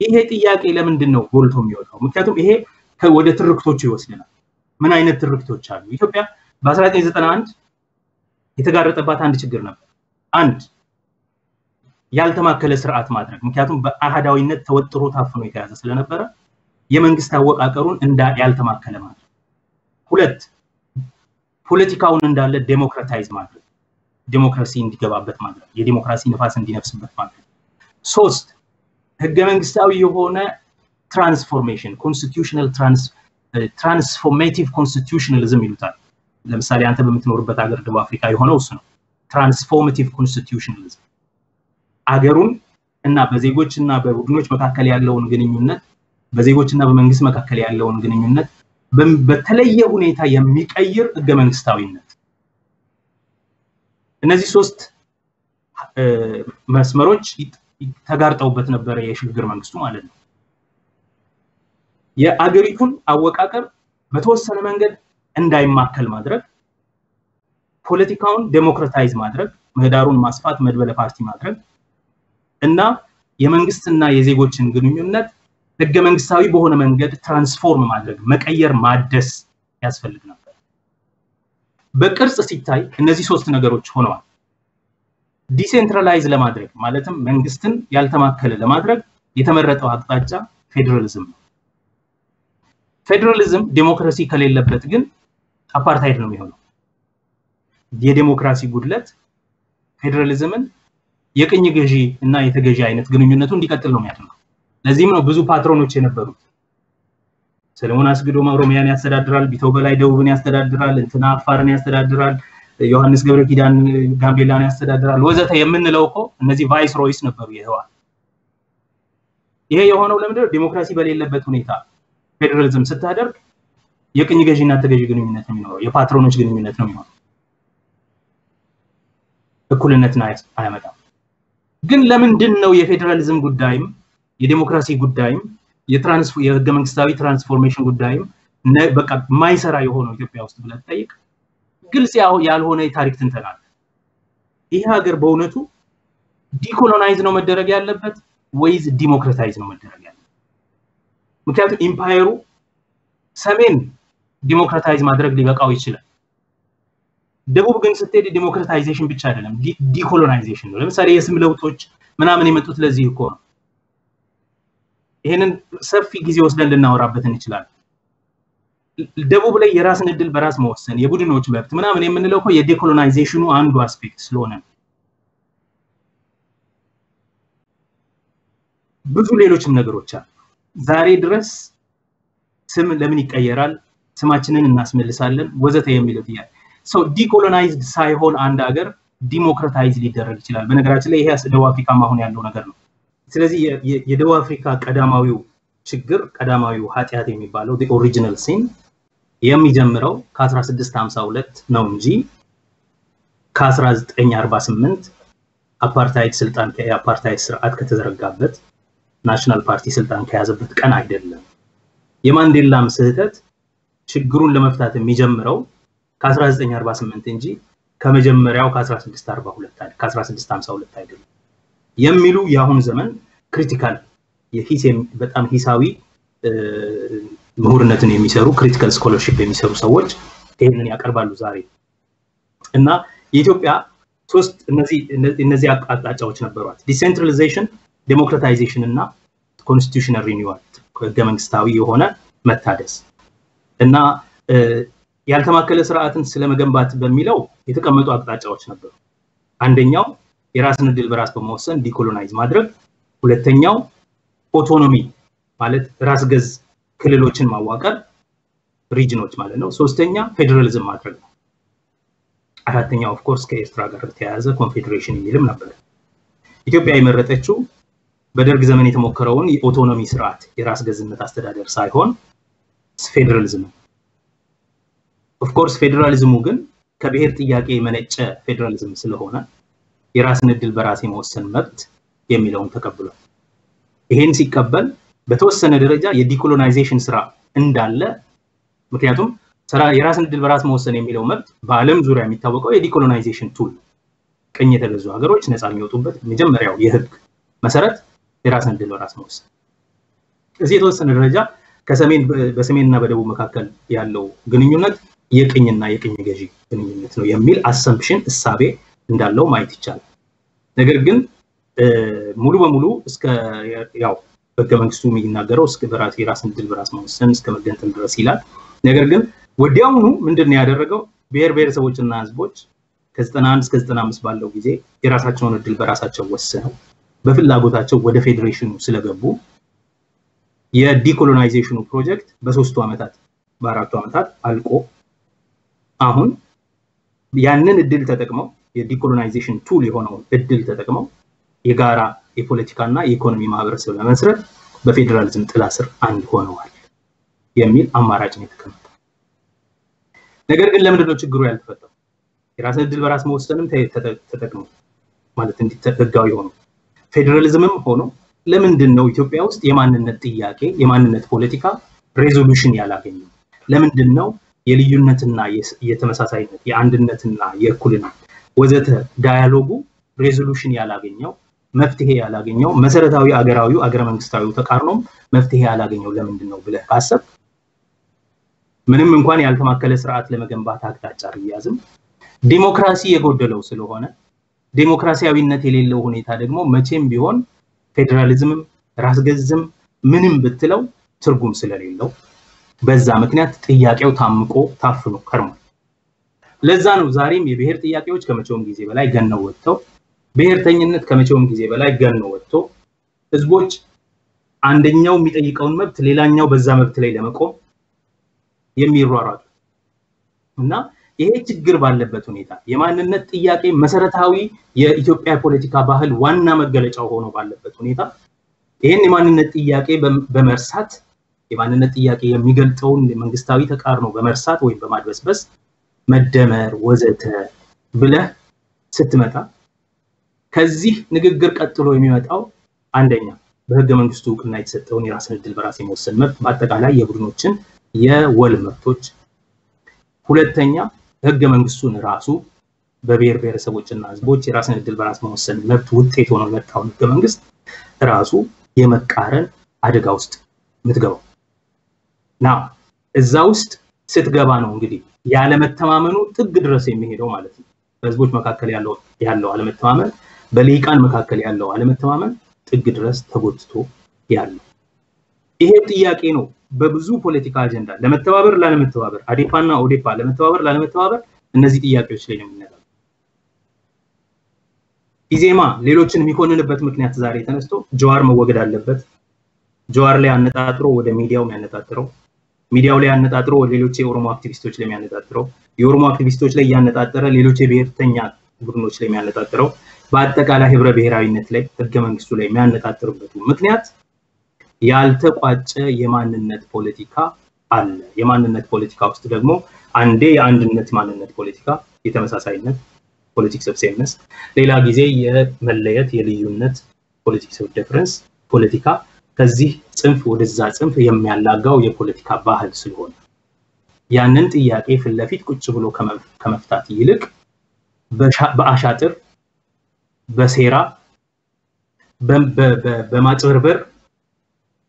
ይሄ ጥያቄ ለምንድን ነው ጎልቶ የሚወጣው ምክንያቱም ይሄ ወደ ትርክቶቹ ይወስደናል ምን አይነት ትርክቶች አሉ ኢትዮጵያ በ1991 የተጋረጠባት አንድ ችግር ነበር አንድ ያልተማከለ ስርዓት ማድረግ ምክንያቱም በአሃዳዊነት ተወጥሮ ታፍኖ የተያዘ ስለነበረ የመንግስት አወቃቀሩን ያልተማከለ ማድረግ ሁለት ፖለቲካውን እንዳለ ዴሞክራታይዝ ማድረግ ዴሞክራሲ እንዲገባበት ማድረግ የዴሞክራሲ ንፋስ እንዲነፍስበት ማድረግ ሶስት ህገ መንግስታዊ የሆነ ትራንስፎርሜሽን ኮንስቲቱሽናል ትራንስፎርሜቲቭ ኮንስቲቱሽናሊዝም ይሉታል ለምሳሌ አንተ በምትኖርበት ሀገር ደቡብ አፍሪካ የሆነው እሱ ነው ትራንስፎርሜቲቭ ኮንስቲቱሽናሊዝም አገሩን እና በዜጎችና በቡድኖች መካከል ያለውን ግንኙነት በዜጎችና በመንግስት መካከል ያለውን ግንኙነት በተለየ ሁኔታ የሚቀይር ህገ መንግስታዊነት እነዚህ ሶስት መስመሮች ተጋርጠውበት ነበር የሽግግር መንግስቱ ማለት ነው የአገሪቱን አወቃቀር በተወሰነ መንገድ እንዳይማከል ማድረግ ፖለቲካውን ዴሞክራታይዝ ማድረግ ምህዳሩን ማስፋት መድበለ ፓርቲ ማድረግ እና የመንግስትና የዜጎችን ግንኙነት ህገ መንግስታዊ በሆነ መንገድ ትራንስፎርም ማድረግ መቀየር ማደስ ያስፈልግ ነበር በቅርጽ ሲታይ እነዚህ ሶስት ነገሮች ሆነዋል ዲሴንትራላይዝ ለማድረግ ማለትም መንግስትን ያልተማከለ ለማድረግ የተመረጠው አቅጣጫ ፌደራሊዝም ነው ፌደራሊዝም ዴሞክራሲ ከሌለበት ግን አፓርታይድ ነው የሚሆነው የዴሞክራሲ ጉድለት ፌደራሊዝምን የቅኝ ገዢ እና የተገዢ አይነት ግንኙነቱ እንዲቀጥል ነው የሚያደርገው ለዚህም ነው ብዙ ፓትሮኖች የነበሩት ሰለሞን አስገዶም ኦሮሚያን ያስተዳድራል ቢተው በላይ ደቡብን ያስተዳድራል እንትና አፋርን ያስተዳድራል ዮሐንስ ገብረ ኪዳን ጋምቤላን ያስተዳድራል ወዘተ የምንለው እኮ እነዚህ ቫይስ ሮይስ ነበሩ ይሄ የሆነው ለምንድን ነው ዴሞክራሲ በሌለበት ሁኔታ ፌደራሊዝም ስታደርግ የቅኝ ገዢና ተገዢ ግንኙነት ነው የሚኖረው የፓትሮኖች ግንኙነት ነው የሚሆነው እኩልነትን አያመጣም ግን ለምንድን ነው የፌደራሊዝም ጉዳይም የዴሞክራሲ ጉዳይም የህገ መንግስታዊ ትራንስፎርሜሽን ጉዳይም በቃ ማይሰራ የሆነው ኢትዮጵያ ውስጥ ብለን ጠይቅ ግልጽ ያልሆነ የታሪክ ትንተና ይሄ ሀገር በእውነቱ ዲኮሎናይዝ ነው መደረግ ያለበት ወይስ ዲሞክራታይዝ ነው መደረግ ያለበት ምክንያቱም ኢምፓየሩ ሰሜን ዲሞክራታይዝ ማድረግ ሊበቃው ይችላል ደቡብ ግን ስትሄድ ዲሞክራታይዜሽን ብቻ አይደለም ዲኮሎናይዜሽን ነው ለምሳሌ የስም ለውጦች ምናምን የመጡት ለዚህ እኮ ነው ይሄንን ሰፊ ጊዜ ወስደን ልናወራበት እንችላለን ደቡብ ላይ የራስን እድል በራስ መወሰን የቡድኖች መብት ምናምን የምንለው እኮ የዲኮሎናይዜሽኑ አንዱ አስፔክት ስለሆነ ብዙ ሌሎችም ነገሮች አሉ ዛሬ ድረስ ስም ለምን ይቀየራል ስማችንን እናስመልሳለን ወዘተ የሚለው ጥያቄ so decolonized ሳይሆን አንድ ሀገር ዲሞክራታይዝ ሊደረግ ይችላል በነገራችን ላይ ይሄ ደቡብ አፍሪካ ማሁን ያለው ነገር ነው ስለዚህ የደቡብ አፍሪካ ቀዳማዊው ችግር ቀዳማዊው ኃጢያት የሚባለው the original sin የሚጀምረው ከ1652 ነው እንጂ ከ1948 አፓርታይድ ስልጣን የአፓርታይድ ስርዓት ከተዘረጋበት ናሽናል ፓርቲ ስልጣን ከያዘበት ቀን አይደለም የማንዴላም ስህተት ችግሩን ለመፍታት የሚጀምረው ከ1948 እንጂ ከመጀመሪያው ከ1652 አይደለም የሚሉ ያሁን ዘመን ክሪቲካል በጣም ሂሳዊ ምሁርነትን የሚሰሩ ክሪቲካል ስኮለርሺፕ የሚሰሩ ሰዎች ይሄንን ያቀርባሉ ዛሬ እና የኢትዮጵያ ሶስት እነዚህ አቅጣጫዎች ነበሯት ዲሴንትራላይዜሽን ዴሞክራታይዜሽን እና ኮንስቲቱሽናል ሪኒዋል ህገ መንግስታዊ የሆነ መታደስ እና ያልተማከለ ስርዓትን ስለመገንባት በሚለው የተቀመጡ አቅጣጫዎች ነበሩ አንደኛው የራስን ዕድል በራስ በመወሰን ዲኮሎናይዝ ማድረግ ሁለተኛው ኦቶኖሚ ማለት ራስ ገዝ ክልሎችን ማዋቀር ሪጅኖች ማለት ነው ሶስተኛ ፌደራሊዝም ማድረግ ነው አራተኛው ኦፍ ኮርስ ከኤርትራ ጋር ተያያዘ ኮንፌዴሬሽን የሚልም ነበር ኢትዮጵያ የመረጠችው በደርግ ዘመን የተሞከረውን የኦቶኖሚ ስርዓት የራስ ገዝነት አስተዳደር ሳይሆን ፌደራሊዝም ኦፍ ኮርስ ፌደራሊዝሙ ግን ከብሔር ጥያቄ የመነጨ ፌደራሊዝም ስለሆነ የራስን ዕድል በራስ የመወሰን መብት የሚለውን ተቀብሏል ይሄን ሲቀበል በተወሰነ ደረጃ የዲኮሎናይዜሽን ስራ እንዳለ ምክንያቱም የራስን ዕድል በራስ መወሰን የሚለው መብት በአለም ዙሪያ የሚታወቀው የዲኮሎናይዜሽን ቱል ቅኝ የተገዙ ሀገሮች ነፃ የሚወጡበት መጀመሪያው የህግ መሰረት የራስን ዕድል በራስ መወሰን እዚህ የተወሰነ ደረጃ በሰሜንና በደቡብ መካከል ያለው ግንኙነት የቅኝና የቅኝ ገዢ ግንኙነት ነው የሚል አሰምፕሽን እሳቤ እንዳለው ማየት ይቻላል ነገር ግን ሙሉ በሙሉ እስከ ያው ህገ መንግስቱ የሚናገረው እስከ የራስን ዕድል በራስ መወሰን እስከ መገንጠል ድረስ ይላል ነገር ግን ወዲያውኑ ምንድነው ያደረገው ብሔረሰቦችና ህዝቦች ከ91 እስከ 95 ባለው ጊዜ የራሳቸውን ዕድል በራሳቸው ወሰነው በፍላጎታቸው ወደ ፌዴሬሽኑ ስለገቡ የዲኮሎናይዜሽኑ ፕሮጀክት በ3 አመታት በ4 አመታት አልቆ አሁን ያንን ዕድል ተጠቅመው የዲኮሎናይዜሽን ቱል የሆነው ዕድል ተጠቅመው የጋራ የፖለቲካና የኢኮኖሚ ማህበረሰብ ለመስረት በፌደራሊዝም ጥላ ስር አንድ ሆነዋል የሚል አማራጭ ነው የተቀመጠው ነገር ግን ለምንድነው ችግሩ ያልተፈታው የራስን ዕድል በራስ መወሰንም ተጠቅመው ማለት እንዲተጋው ሆኖ ፌደራሊዝምም ሆኖ ለምንድነው ኢትዮጵያ ውስጥ የማንነት ጥያቄ የማንነት ፖለቲካ ሬዞሉሽን ያላገኘው ለምንድነው የልዩነትና የተመሳሳይነት የአንድነትና የእኩልነት ወዘተ ዳያሎጉ ሬዞሉሽን ያላገኘው መፍትሄ ያላገኘው መሰረታዊ አገረ መንግስታዊ ተቃርኖም መፍትሄ ያላገኘው ለምንድነው ብለህ ካሰብ ምንም እንኳን ያልተማከለ ስርዓት ለመገንባት አቅጣጫ ይያዝም ዲሞክራሲ የጎደለው ስለሆነ ዲሞክራሲያዊነት የሌለው ሁኔታ ደግሞ መቼም ቢሆን ፌደራሊዝምም ራስ ገዝም ምንም ብትለው ትርጉም ስለሌለው በዛ ምክንያት ጥያቄው ታምቆ ታፍኖ ከርሟል ለዛ ነው ዛሬም የብሔር ጥያቄዎች ከመቼውም ጊዜ በላይ ገነው ወጥተው ብሔርተኝነት ከመቼውም ጊዜ በላይ ገነው ወጥቶ ህዝቦች አንደኛው የሚጠይቀውን መብት ሌላኛው በዛ መብት ላይ ለመቆም የሚሯሯጡ እና ይሄ ችግር ባለበት ሁኔታ የማንነት ጥያቄ መሰረታዊ የኢትዮጵያ ፖለቲካ ባህል ዋና መገለጫው ሆኖ ባለበት ሁኔታ ይሄን የማንነት ጥያቄ በመርሳት የማንነት ጥያቄ የሚገልጠውን መንግስታዊ ተቃርኖ በመርሳት ወይ በማድበስበስ መደመር ወዘተ ብለህ ስትመጣ ከዚህ ንግግር ቀጥሎ የሚመጣው አንደኛ በህገ መንግስቱ ዕውቅና የተሰጠውን የራስን ዕድል በራስ የመወሰን መብት በአጠቃላይ የቡድኖችን የወል መብቶች ሁለተኛ ህገ መንግስቱን ራሱ በብሔረሰቦችና ህዝቦች የራስን ዕድል በራስ መወሰን መብት ውጤት ሆኖ የመጣው ህገ መንግስት ራሱ የመቃረን አደጋ ውስጥ ምትገባው ናው እዛ ውስጥ ስትገባ ነው እንግዲህ ያለ መተማመኑ ጥግ ድረስ የሚሄደው ማለት ነው በህዝቦች መካከል ያለው አለመተማመን በሊህቃን መካከል ያለው አለመተማመን ጥግ ድረስ ተጎትቶ ያለው ይሄ ጥያቄ ነው በብዙ ፖለቲካ አጀንዳ ለመተባበር ላለመተባበር አዴፓና ኦዴፓ ለመተባበር ላለመተባበር እነዚህ ጥያቄዎች ላይ ነው የሚነጋገረው ኢዜማ ሌሎችን የሚኮንንበት ምክንያት ዛሬ ተነስቶ ጀዋር መወገድ አለበት ጀዋር ላይ አነጣጥሮ ወደ ሚዲያው የሚያነጣጥረው ሚዲያው ላይ አነጣጥሮ ሌሎች የኦሮሞ አክቲቪስቶች ላይ የሚያነጣጥረው የኦሮሞ አክቲቪስቶች ላይ ያነጣጠረ ሌሎች የብሔርተኛ ቡድኖች ላይ የሚያነጣጥረው በአጠቃላይ ህብረ ብሔራዊነት ላይ ህገ መንግስቱ ላይ የሚያነጣጥሩበት ምክንያት ያልተቋጨ የማንነት ፖለቲካ አለ የማንነት ፖለቲካ ውስጥ ደግሞ አንዴ የአንድነት ማንነት ፖለቲካ የተመሳሳይነት ፖለቲክስ ኦፍ ሴምነስ ሌላ ጊዜ የመለየት የልዩነት ፖለቲክስ ኦፍ ዲፈረንስ ፖለቲካ ከዚህ ጽንፍ ወደዛ ጽንፍ የሚያላጋው የፖለቲካ ባህል ስለሆነ ያንን ጥያቄ ፍለፊት ቁጭ ብሎ ከመፍታት ይልቅ በአሻጥር በሴራ በማጭበርበር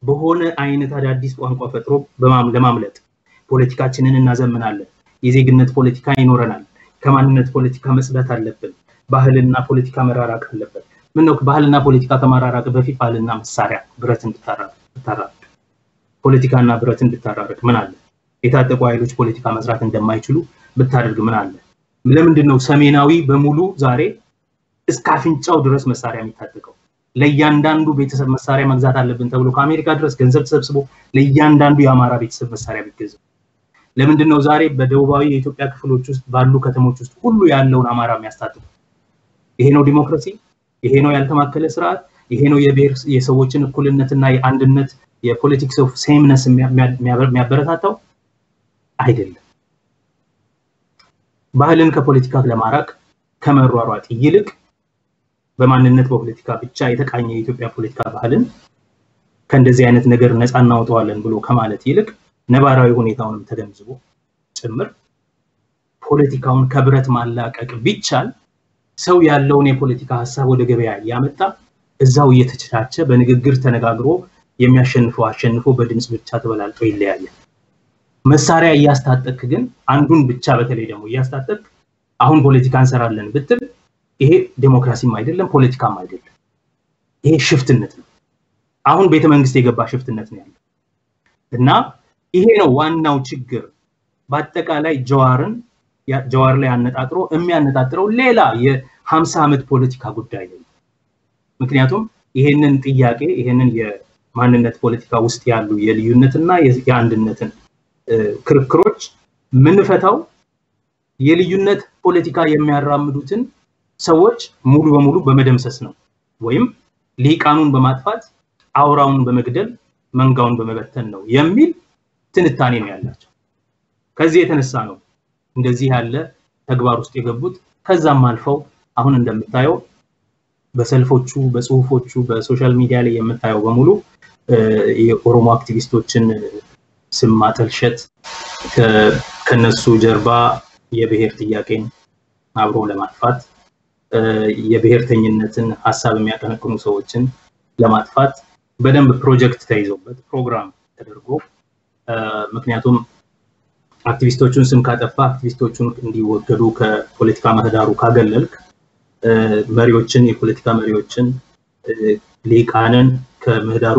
በሆነ አይነት አዳዲስ ቋንቋ ፈጥሮ ለማምለጥ ፖለቲካችንን እናዘምናለን የዜግነት ፖለቲካ ይኖረናል ከማንነት ፖለቲካ መስዳት አለብን ባህልና ፖለቲካ መራራቅ አለበት ምን ነው ባህልና ፖለቲካ ከመራራቅ በፊት ባህልና መሳሪያ ብረት እንድታራራቅ ፖለቲካና ብረት እንድታራራቅ ምን አለ የታጠቁ ኃይሎች ፖለቲካ መስራት እንደማይችሉ ብታደርግ ምን አለ ለምንድነው ሰሜናዊ በሙሉ ዛሬ እስከ አፍንጫው ድረስ መሳሪያ የሚታጠቀው ለያንዳንዱ ቤተሰብ መሳሪያ መግዛት አለብን ተብሎ ከአሜሪካ ድረስ ገንዘብ ተሰብስቦ ለያንዳንዱ የአማራ ቤተሰብ መሳሪያ ቢገዛ ለምንድነው ዛሬ በደቡባዊ የኢትዮጵያ ክፍሎች ውስጥ ባሉ ከተሞች ውስጥ ሁሉ ያለውን አማራ የሚያስታጥቁ ይሄ ነው ዲሞክራሲ ይሄ ነው ያልተማከለ ስርዓት ይሄ ነው የሰዎችን እኩልነትና የአንድነት የፖለቲክስ ኦፍ ሴምነስ የሚያበረታታው አይደለም ባህልን ከፖለቲካ ለማራቅ ከመሯሯጥ ይልቅ በማንነት በፖለቲካ ብቻ የተቃኘ የኢትዮጵያ ፖለቲካ ባህልን ከእንደዚህ አይነት ነገር ነፃ እናውጣዋለን ብሎ ከማለት ይልቅ ነባራዊ ሁኔታውንም ተገንዝቦ ጭምር ፖለቲካውን ከብረት ማላቀቅ ቢቻል ሰው ያለውን የፖለቲካ ሐሳብ ወደ ገበያ ያመጣ እዛው እየተቻቸ በንግግር ተነጋግሮ የሚያሸንፈው አሸንፎ በድምጽ ብቻ ተበላልጦ ይለያያል መሳሪያ ያስታጠቅ ግን አንዱን ብቻ በተለይ ደግሞ ያስታጠቅ አሁን ፖለቲካ እንሰራለን ብትል ይሄ ዲሞክራሲም አይደለም ፖለቲካም አይደለም ይሄ ሽፍትነት ነው አሁን ቤተ መንግስት የገባ ሽፍትነት ነው ያለው እና ይሄ ነው ዋናው ችግር በአጠቃላይ ጀዋር ላይ አነጣጥሮ የሚያነጣጥረው ሌላ የ50 ዓመት ፖለቲካ ጉዳይ ነው ምክንያቱም ይሄንን ጥያቄ ይሄንን የማንነት ፖለቲካ ውስጥ ያሉ የልዩነትና የአንድነትን ክርክሮች ምንፈታው የልዩነት ፖለቲካ የሚያራምዱትን ሰዎች ሙሉ በሙሉ በመደምሰስ ነው ወይም ሊህቃኑን በማጥፋት አውራውን በመግደል መንጋውን በመበተን ነው የሚል ትንታኔ ነው ያላቸው ከዚህ የተነሳ ነው እንደዚህ ያለ ተግባር ውስጥ የገቡት ከዛም አልፈው አሁን እንደምታየው በሰልፎቹ በጽሁፎቹ በሶሻል ሚዲያ ላይ የምታየው በሙሉ የኦሮሞ አክቲቪስቶችን ስም ማጠልሸት ከነሱ ጀርባ የብሔር ጥያቄን አብሮ ለማጥፋት የብሔርተኝነትን ሐሳብ የሚያቀነቅኑ ሰዎችን ለማጥፋት በደንብ ፕሮጀክት ተይዞበት ፕሮግራም ተደርጎ ምክንያቱም አክቲቪስቶቹን ስም ካጠፋ አክቲቪስቶቹን እንዲወገዱ ከፖለቲካ ምህዳሩ ካገለልክ መሪዎችን የፖለቲካ መሪዎችን ሊህቃንን ከምህዳሩ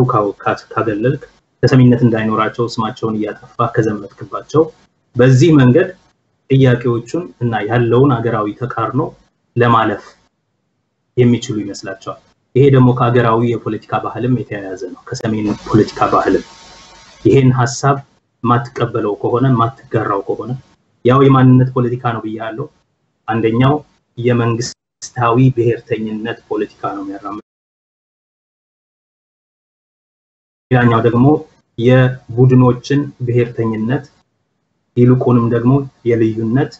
ካገለልክ ተሰሚነት እንዳይኖራቸው ስማቸውን ያጠፋ ከዘመትክባቸው በዚህ መንገድ ጥያቄዎቹን እና ያለውን ሀገራዊ ተቃርኖ ለማለፍ የሚችሉ ይመስላቸዋል ይሄ ደግሞ ከሀገራዊ የፖለቲካ ባህልም የተያያዘ ነው ከሰሜን ፖለቲካ ባህልም ይሄን ሐሳብ ማትቀበለው ከሆነ ማትጋራው ከሆነ ያው የማንነት ፖለቲካ ነው ብያለሁ አንደኛው የመንግስታዊ ብሔርተኝነት ፖለቲካ ነው የሚያራምደው ያኛው ደግሞ የቡድኖችን ብሔርተኝነት ይልቁንም ደግሞ የልዩነት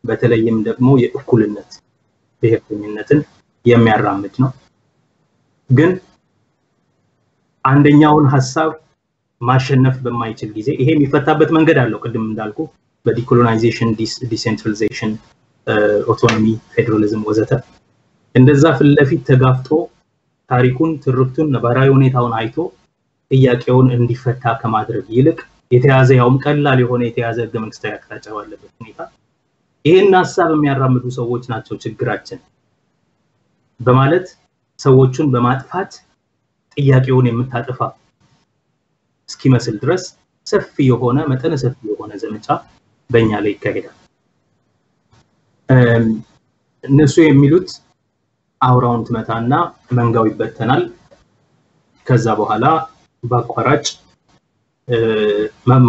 በተለይም ደግሞ የእኩልነት ብሔርተኝነትን የሚያራምድ ነው ግን አንደኛውን ሐሳብ ማሸነፍ በማይችል ጊዜ ይሄ የሚፈታበት መንገድ አለው ቅድም እንዳልኩ በዲኮሎናይዜሽን ዲሴንትራላይዜሽን ኦቶኖሚ ፌደራሊዝም ወዘተ እንደዛ ፍለፊት ተጋፍጦ ታሪኩን ትርክቱን ነባራዊ ሁኔታውን አይቶ ጥያቄውን እንዲፈታ ከማድረግ ይልቅ የተያዘ ያውም ቀላል የሆነ የተያዘ ህገ መንግስታዊ አቅጣጫ ባለበት ሁኔታ ይሄን ሐሳብ የሚያራምዱ ሰዎች ናቸው ችግራችን በማለት ሰዎችን በማጥፋት ጥያቄውን የምታጠፋ እስኪመስል ድረስ ሰፊ የሆነ መጠነ ሰፊ የሆነ ዘመቻ በእኛ ላይ ይካሄዳል እነሱ የሚሉት አውራውን ትመታና መንጋው ይበተናል ከዛ በኋላ ባቋራጭ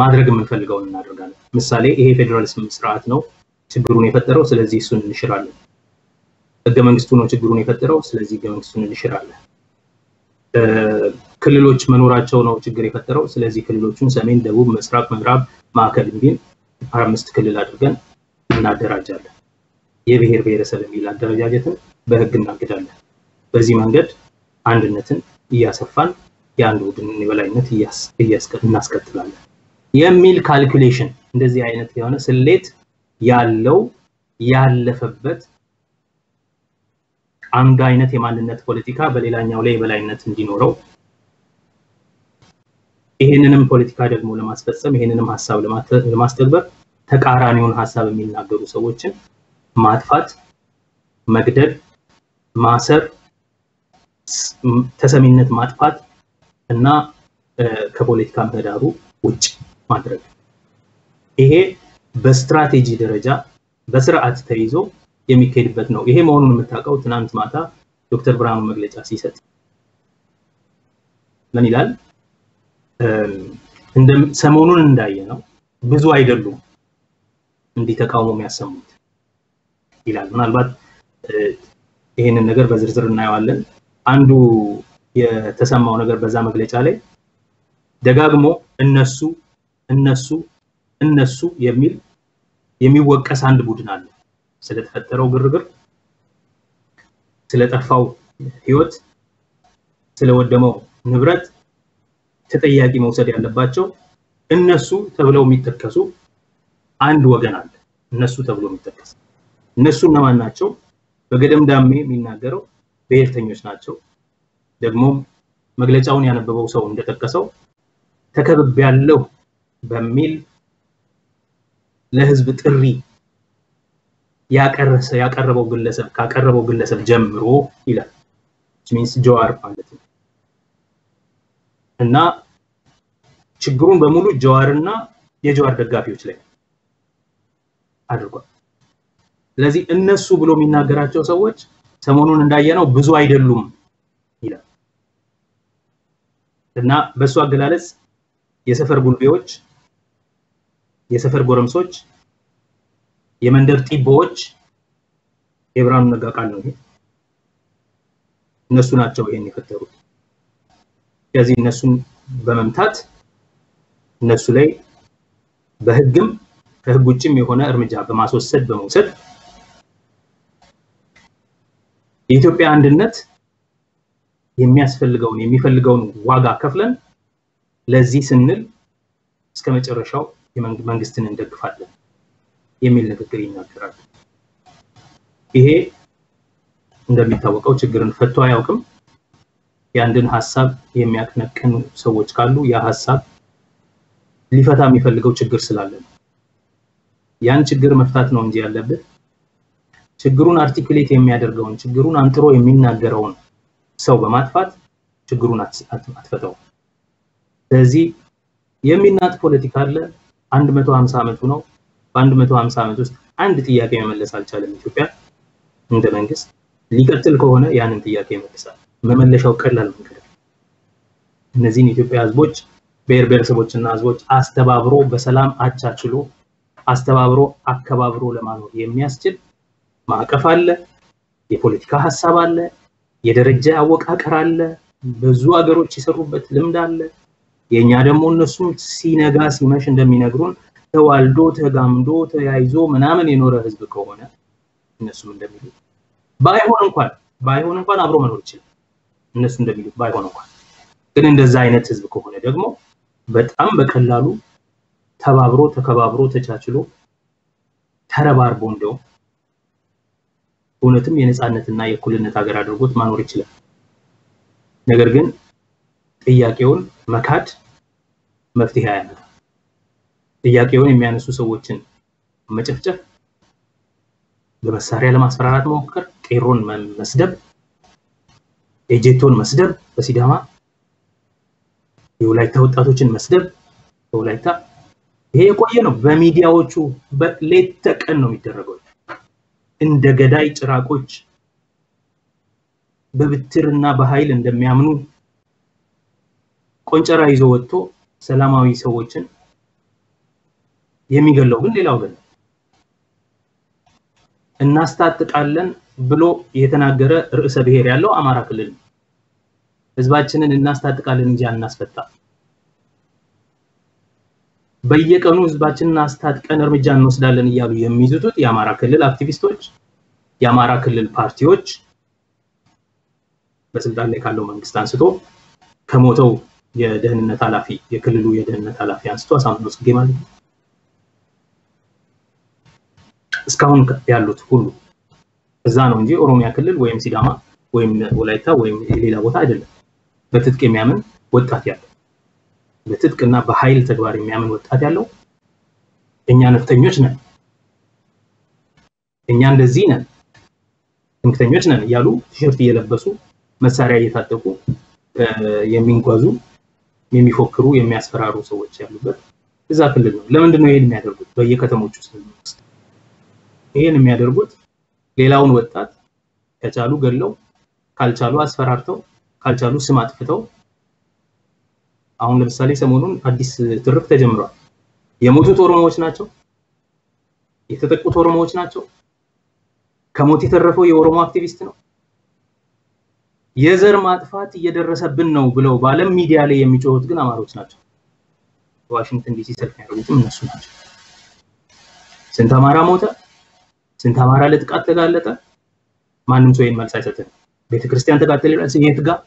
ማድረግ የምንፈልገው እናደርጋለን ምሳሌ ይሄ ፌደራሊዝም ስርዓት ነው ችግሩን የፈጠረው ስለዚህ እሱን እንሽራለን ህገ መንግስቱ ነው ችግሩን የፈጠረው ስለዚህ ህገ መንግስቱን እንሽራለን ክልሎች መኖራቸው ነው ችግር የፈጠረው ስለዚህ ክልሎቹን ሰሜን ደቡብ ምስራቅ ምዕራብ ማዕከል እንዲል 5 ክልል አድርገን እናደራጃለን የብሔር ብሔረሰብ የሚል አደረጃጀትን በህግ እናግዳለን በዚህ መንገድ አንድነትን እያሰፋን የአንድ ቡድን የበላይነት እናስቀጥላለን የሚል ካልኩሌሽን እንደዚህ አይነት የሆነ ስሌት ያለው ያለፈበት አንድ አይነት የማንነት ፖለቲካ በሌላኛው ላይ የበላይነት እንዲኖረው ይሄንንም ፖለቲካ ደግሞ ለማስፈጸም ይሄንንም ሐሳብ ለማስተግበር ተቃራኒውን ሐሳብ የሚናገሩ ሰዎችን ማጥፋት መግደል፣ ማሰር፣ ተሰሚነት ማጥፋት እና ከፖለቲካ ምህዳሩ ውጭ ማድረግ። ይሄ በስትራቴጂ ደረጃ በስርዓት ተይዞ የሚካሄድበት ነው። ይሄ መሆኑን የምታውቀው ትናንት ማታ ዶክተር ብርሃኑ መግለጫ ሲሰጥ ምን ይላል? እንደ ሰሞኑን እንዳየነው ብዙ አይደሉም እንዲህ ተቃውሞ የሚያሰሙት ይላል። ምናልባት ይሄንን ነገር በዝርዝር እናየዋለን። አንዱ የተሰማው ነገር በዛ መግለጫ ላይ ደጋግሞ እነሱ እነሱ እነሱ የሚወቀስ አንድ ቡድን አለ። ስለተፈጠረው ግርግር፣ ስለጠፋው ህይወት፣ ስለወደመው ንብረት ተጠያቂ መውሰድ ያለባቸው እነሱ ተብለው የሚጠቀሱ አንድ ወገን አለ። እነሱ ተብለው የሚጠቀስ እነሱ እነማን ናቸው? በገደምዳሜ የሚናገረው ብሔርተኞች ናቸው። ደግሞ መግለጫውን ያነበበው ሰው እንደጠቀሰው ተከብቤያለሁ በሚል ለህዝብ ጥሪ ያቀረበው ግለሰብ ጀምሮ ይላል። ሚንስ ጀዋር ማለት ነው። እና ችግሩን በሙሉ ጀዋርና የጀዋር ደጋፊዎች ላይ አድርጓል። ስለዚህ እነሱ ብሎ የሚናገራቸው ሰዎች ሰሞኑን እንዳየነው ብዙ አይደሉም ይላል። እና በሱ አገላለጽ የሰፈር ጉልቤዎች፣ የሰፈር ጎረምሶች፣ የመንደር ጢቦዎች የብርሃኑ ነጋ ቃል ነው። እነሱ ናቸው ይሄን የፈጠሩት። ስለዚህ እነሱን በመምታት እነሱ ላይ በህግም ከህግ ውጭም የሆነ እርምጃ በመውሰድ የኢትዮጵያ አንድነት የሚፈልገውን ዋጋ ከፍለን ለዚህ ስንል እስከመጨረሻው መንግስትን እንደግፋለን የሚል ንግግር ይናገራል። ይሄ እንደሚታወቀው ችግርን ፈቶ አያውቅም። የአንድን ሐሳብ የሚያቀነቅኑ ሰዎች ካሉ ያ ሐሳብ ሊፈታ የሚፈልገው ችግር ስላለ ነው። ያን ችግር መፍታት ነው እንጂ ያለበት ችግሩን አርቲኩሌት የሚያደርገውን ችግሩን አንጥሮ የሚናገረውን ሰው በማጥፋት ችግሩን አትፈታው። ስለዚህ የሚናጥ ፖለቲካ አለ። 150 ዓመቱ ነው። በ150 ዓመት ውስጥ አንድ ጥያቄ መመለስ አልቻለም ኢትዮጵያ እንደ መንግስት። ሊቀጥል ከሆነ ያንን ጥያቄ ይመልሳል። መመለሻው ቀላል መንገድ ነው። እነዚህን ኢትዮጵያ ህዝቦች ብሔረሰቦችና ህዝቦች አስተባብሮ በሰላም አቻችሎ አስተባብሮ አከባብሮ ለማኖር የሚያስችል ማዕቀፍ አለ። የፖለቲካ ሐሳብ አለ። የደረጃ አወቃቀር አለ። ብዙ ሀገሮች ይሰሩበት ልምድ አለ። የኛ ደግሞ እነሱ ሲነጋ ሲመሽ እንደሚነግሩን ተዋልዶ ተጋምዶ ተያይዞ ምናምን የኖረ ህዝብ ከሆነ እነሱም እንደሚሉት ባይሆን እንኳን አብሮ መኖር ይችላል። እነሱ እንደሚሉት ባይሆን እንኳን ግን እንደዛ አይነት ህዝብ ከሆነ ደግሞ በጣም በቀላሉ ተባብሮ ተከባብሮ ተቻችሎ ተረባርቦ እንደው እውነትም የነጻነትና የእኩልነት ሀገር አድርጎት ማኖር ይችላል። ነገር ግን ጥያቄውን መካድ መፍትሄ አያመጣም። ጥያቄውን የሚያነሱ ሰዎችን መጨፍጨፍ፣ በመሳሪያ ለማስፈራራት መሞከር፣ ቄሮን መስደብ፣ ኤጀቶን መስደብ፣ በሲዳማ የወላይታ ወጣቶችን መስደብ በወላይታ ይሄ የቆየ ነው። በሚዲያዎቹ በሌት ተቀን ነው የሚደረገው። እንደ ገዳይ ጭራቆች በብትርና በኃይል እንደሚያምኑ ቆንጨራ ይዞ ወጥቶ ሰላማዊ ሰዎችን የሚገለው ግን ሌላው ግን እናስታጥቃለን ብሎ የተናገረ ርዕሰ ብሔር ያለው አማራ ክልል ህዝባችንን እናስታጥቃለን እንጂ አናስፈታ። በየቀኑ ህዝባችንን አስታጥቀን እርምጃ እንወስዳለን እያሉ የሚይዙት የአማራ ክልል አክቲቪስቶች፣ የአማራ ክልል ፓርቲዎች በስልጣን ላይ ካለው መንግስት አንስቶ ከሞተው የደህንነት ኃላፊ የክልሉ የደህንነት ኃላፊ አንስቶ አሳምነው ጽጌ ማለት ነው እስካሁን ያሉት ሁሉ እዛ ነው እንጂ ኦሮሚያ ክልል ወይም ሲዳማ ወይም ወላይታ ወይም ሌላ ቦታ አይደለም። በትጥቅ የሚያምን ወጣት ያለው በትጥቅና በኃይል ተግባር የሚያምን ወጣት ያለው እኛ ነፍጠኞች ነን፣ እኛ እንደዚህ ነን፣ ትምክተኞች ነን እያሉ ቲሸርት እየለበሱ መሳሪያ እየታጠቁ የሚንጓዙ የሚፎክሩ የሚያስፈራሩ ሰዎች ያሉበት እዛ ክልል ነው። ለምንድን ነው ይሄን የሚያደርጉት? በየከተሞቹ ውስጥ ይሄን የሚያደርጉት ሌላውን ወጣት ከቻሉ ገለው ካልቻሉ አስፈራርተው ካልቻሉ ስም አጥፍተው አሁን ለምሳሌ ሰሞኑን አዲስ ትርክ ተጀምሯል። የሞቱት ኦሮሞዎች ናቸው፣ የተጠቁት ኦሮሞዎች ናቸው፣ ከሞት የተረፈው የኦሮሞ አክቲቪስት ነው፣ የዘር ማጥፋት እየደረሰብን ነው ብለው ባለም ሚዲያ ላይ የሚጮሁት ግን አማሮች ናቸው። ዋሽንግተን ዲሲ ሰልፍ ያደረጉትም እነሱ ናቸው። ስንት አማራ ሞተ? ስንት አማራ ለጥቃት ተጋለጠ? ማንም ሰው መልስ አይሰጥም። ቤተክርስቲያን ተቃጠለ ይላል። የት ጋር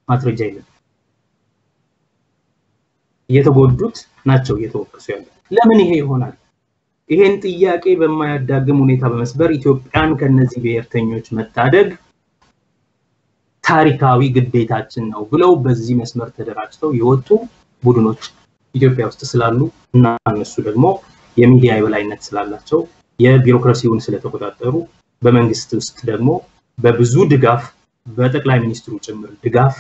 ማስረጃ የለም። የተጎዱት ናቸው እየተወቀሱ ያሉት። ለምን ይሄ ይሆናል? ይሄን ጥያቄ በማያዳግም ሁኔታ በመስበር ኢትዮጵያን ከነዚህ ብሔርተኞች መታደግ ታሪካዊ ግዴታችን ነው ብለው በዚህ መስመር ተደራጅተው የወጡ ቡድኖች ኢትዮጵያ ውስጥ ስላሉ እና እነሱ ደግሞ የሚዲያ የበላይነት ስላላቸው የቢሮክራሲውን ስለተቆጣጠሩ በመንግስት ውስጥ ደግሞ በብዙ ድጋፍ በጠቅላይ ሚኒስትሩ ጭምር ድጋፍ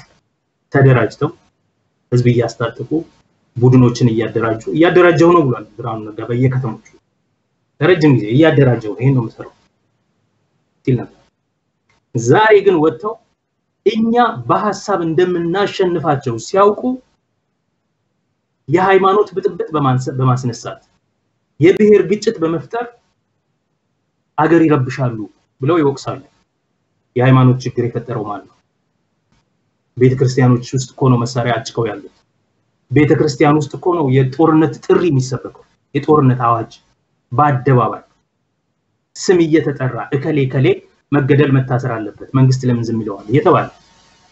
ተደራጅተው ህዝብ እያስታጠቁ ቡድኖችን እያደራጀው ነው ብሏል ብርሃኑ ነጋ። በየከተሞቹ ለረጅም ጊዜ እያደራጀው ይሄን ነው መስራው ሲል ነበር። ዛሬ ግን ወጥተው እኛ በሐሳብ እንደምናሸንፋቸው ሲያውቁ የሃይማኖት ብጥብጥ በማስነሳት የብሔር ግጭት በመፍጠር አገር ይረብሻሉ ብለው ይወቅሳሉ። የሃይማኖት ችግር የፈጠረው ማለት ነው። ቤተክርስቲያኖች ውስጥ እኮ ነው መሳሪያ አጭቀው ያሉት። ቤተክርስቲያን ውስጥ እኮ ነው የጦርነት ጥሪ የሚሰበከው። የጦርነት አዋጅ በአደባባይ ስም እየተጠራ እከሌ መገደል መታሰር አለበት መንግስት ለምን ዝም ይለዋል እየተባለ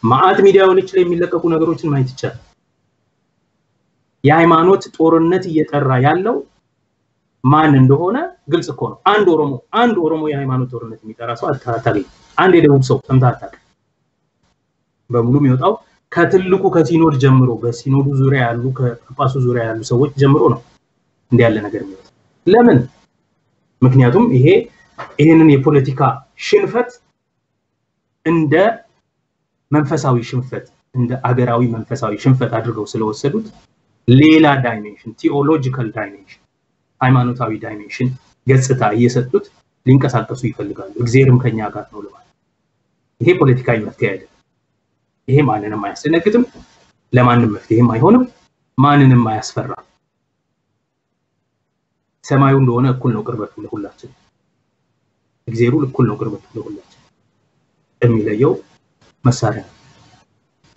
ማአት ሚዲያዎች ላይ የሚለቀቁ ነገሮችን ማየት ይቻላል። የሃይማኖት ጦርነት እየጠራ ያለው ማን እንደሆነ ግልጽ እኮ ነው። አንድ ኦሮሞ የሃይማኖት ጦርነት የሚጠራ ሰው አታገኝ። አንድ የደቡብ ሰው ተምታታክ በሙሉ የሚወጣው ከትልቁ ከሲኖድ ጀምሮ በሲኖዱ ዙሪያ ያሉ ከጳጳሱ ዙሪያ ያሉ ሰዎች ጀምሮ ነው እንዲህ ያለ ነገር የሚወጣው። ለምን? ምክንያቱም ይሄንን የፖለቲካ ሽንፈት እንደ መንፈሳዊ ሽንፈት እንደ አገራዊ መንፈሳዊ ሽንፈት አድርገው ስለወሰዱት ሌላ ዳይሜንሽን ቲኦሎጂካል ዳይሜንሽን ሃይማኖታዊ ዳይሜንሽን ገጽታ እየሰጡት ሊንቀሳቀሱ ይፈልጋሉ። እግዚአብሔርም ከኛ ጋር ነው ለማለት። ይሄ ፖለቲካዊ መፍትሄ አይደለም። ይሄ ማንንም አያስደነግጥም፣ ለማንም መፍትሄም አይሆንም፣ ማንንም አያስፈራም። ሰማዩ እንደሆነ እኩል ነው ቅርበቱ ለሁላችን። እግዚአብሔሩ እኩል ነው ቅርበቱ ለሁላችን። የሚለየው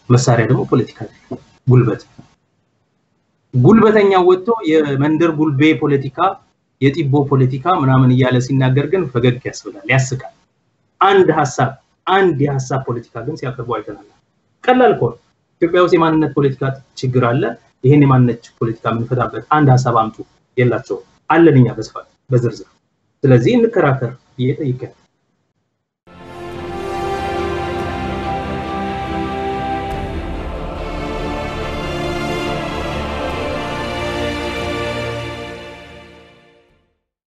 መሳሪያ ደግሞ ፖለቲካ አይደለም፣ ጉልበተኛ ወጥቶ የመንደር ጉልቤ ፖለቲካ የጢቦ ፖለቲካ ምናምን እያለ ሲናገር ግን ፈገግ ያስብላል፣ ያስቃል። አንድ የሐሳብ ፖለቲካ ግን ሲያቀርቡ አይተናል። ቀላል እኮ ነው። ኢትዮጵያ ውስጥ የማንነት ፖለቲካ ችግር አለ። ይሄን የማንነት ፖለቲካ ምንፈታበት አንድ ሐሳብ አምጡ የላቸው አለንኛ በስፋት በዝርዝር። ስለዚህ እንከራከር እየጠየቀ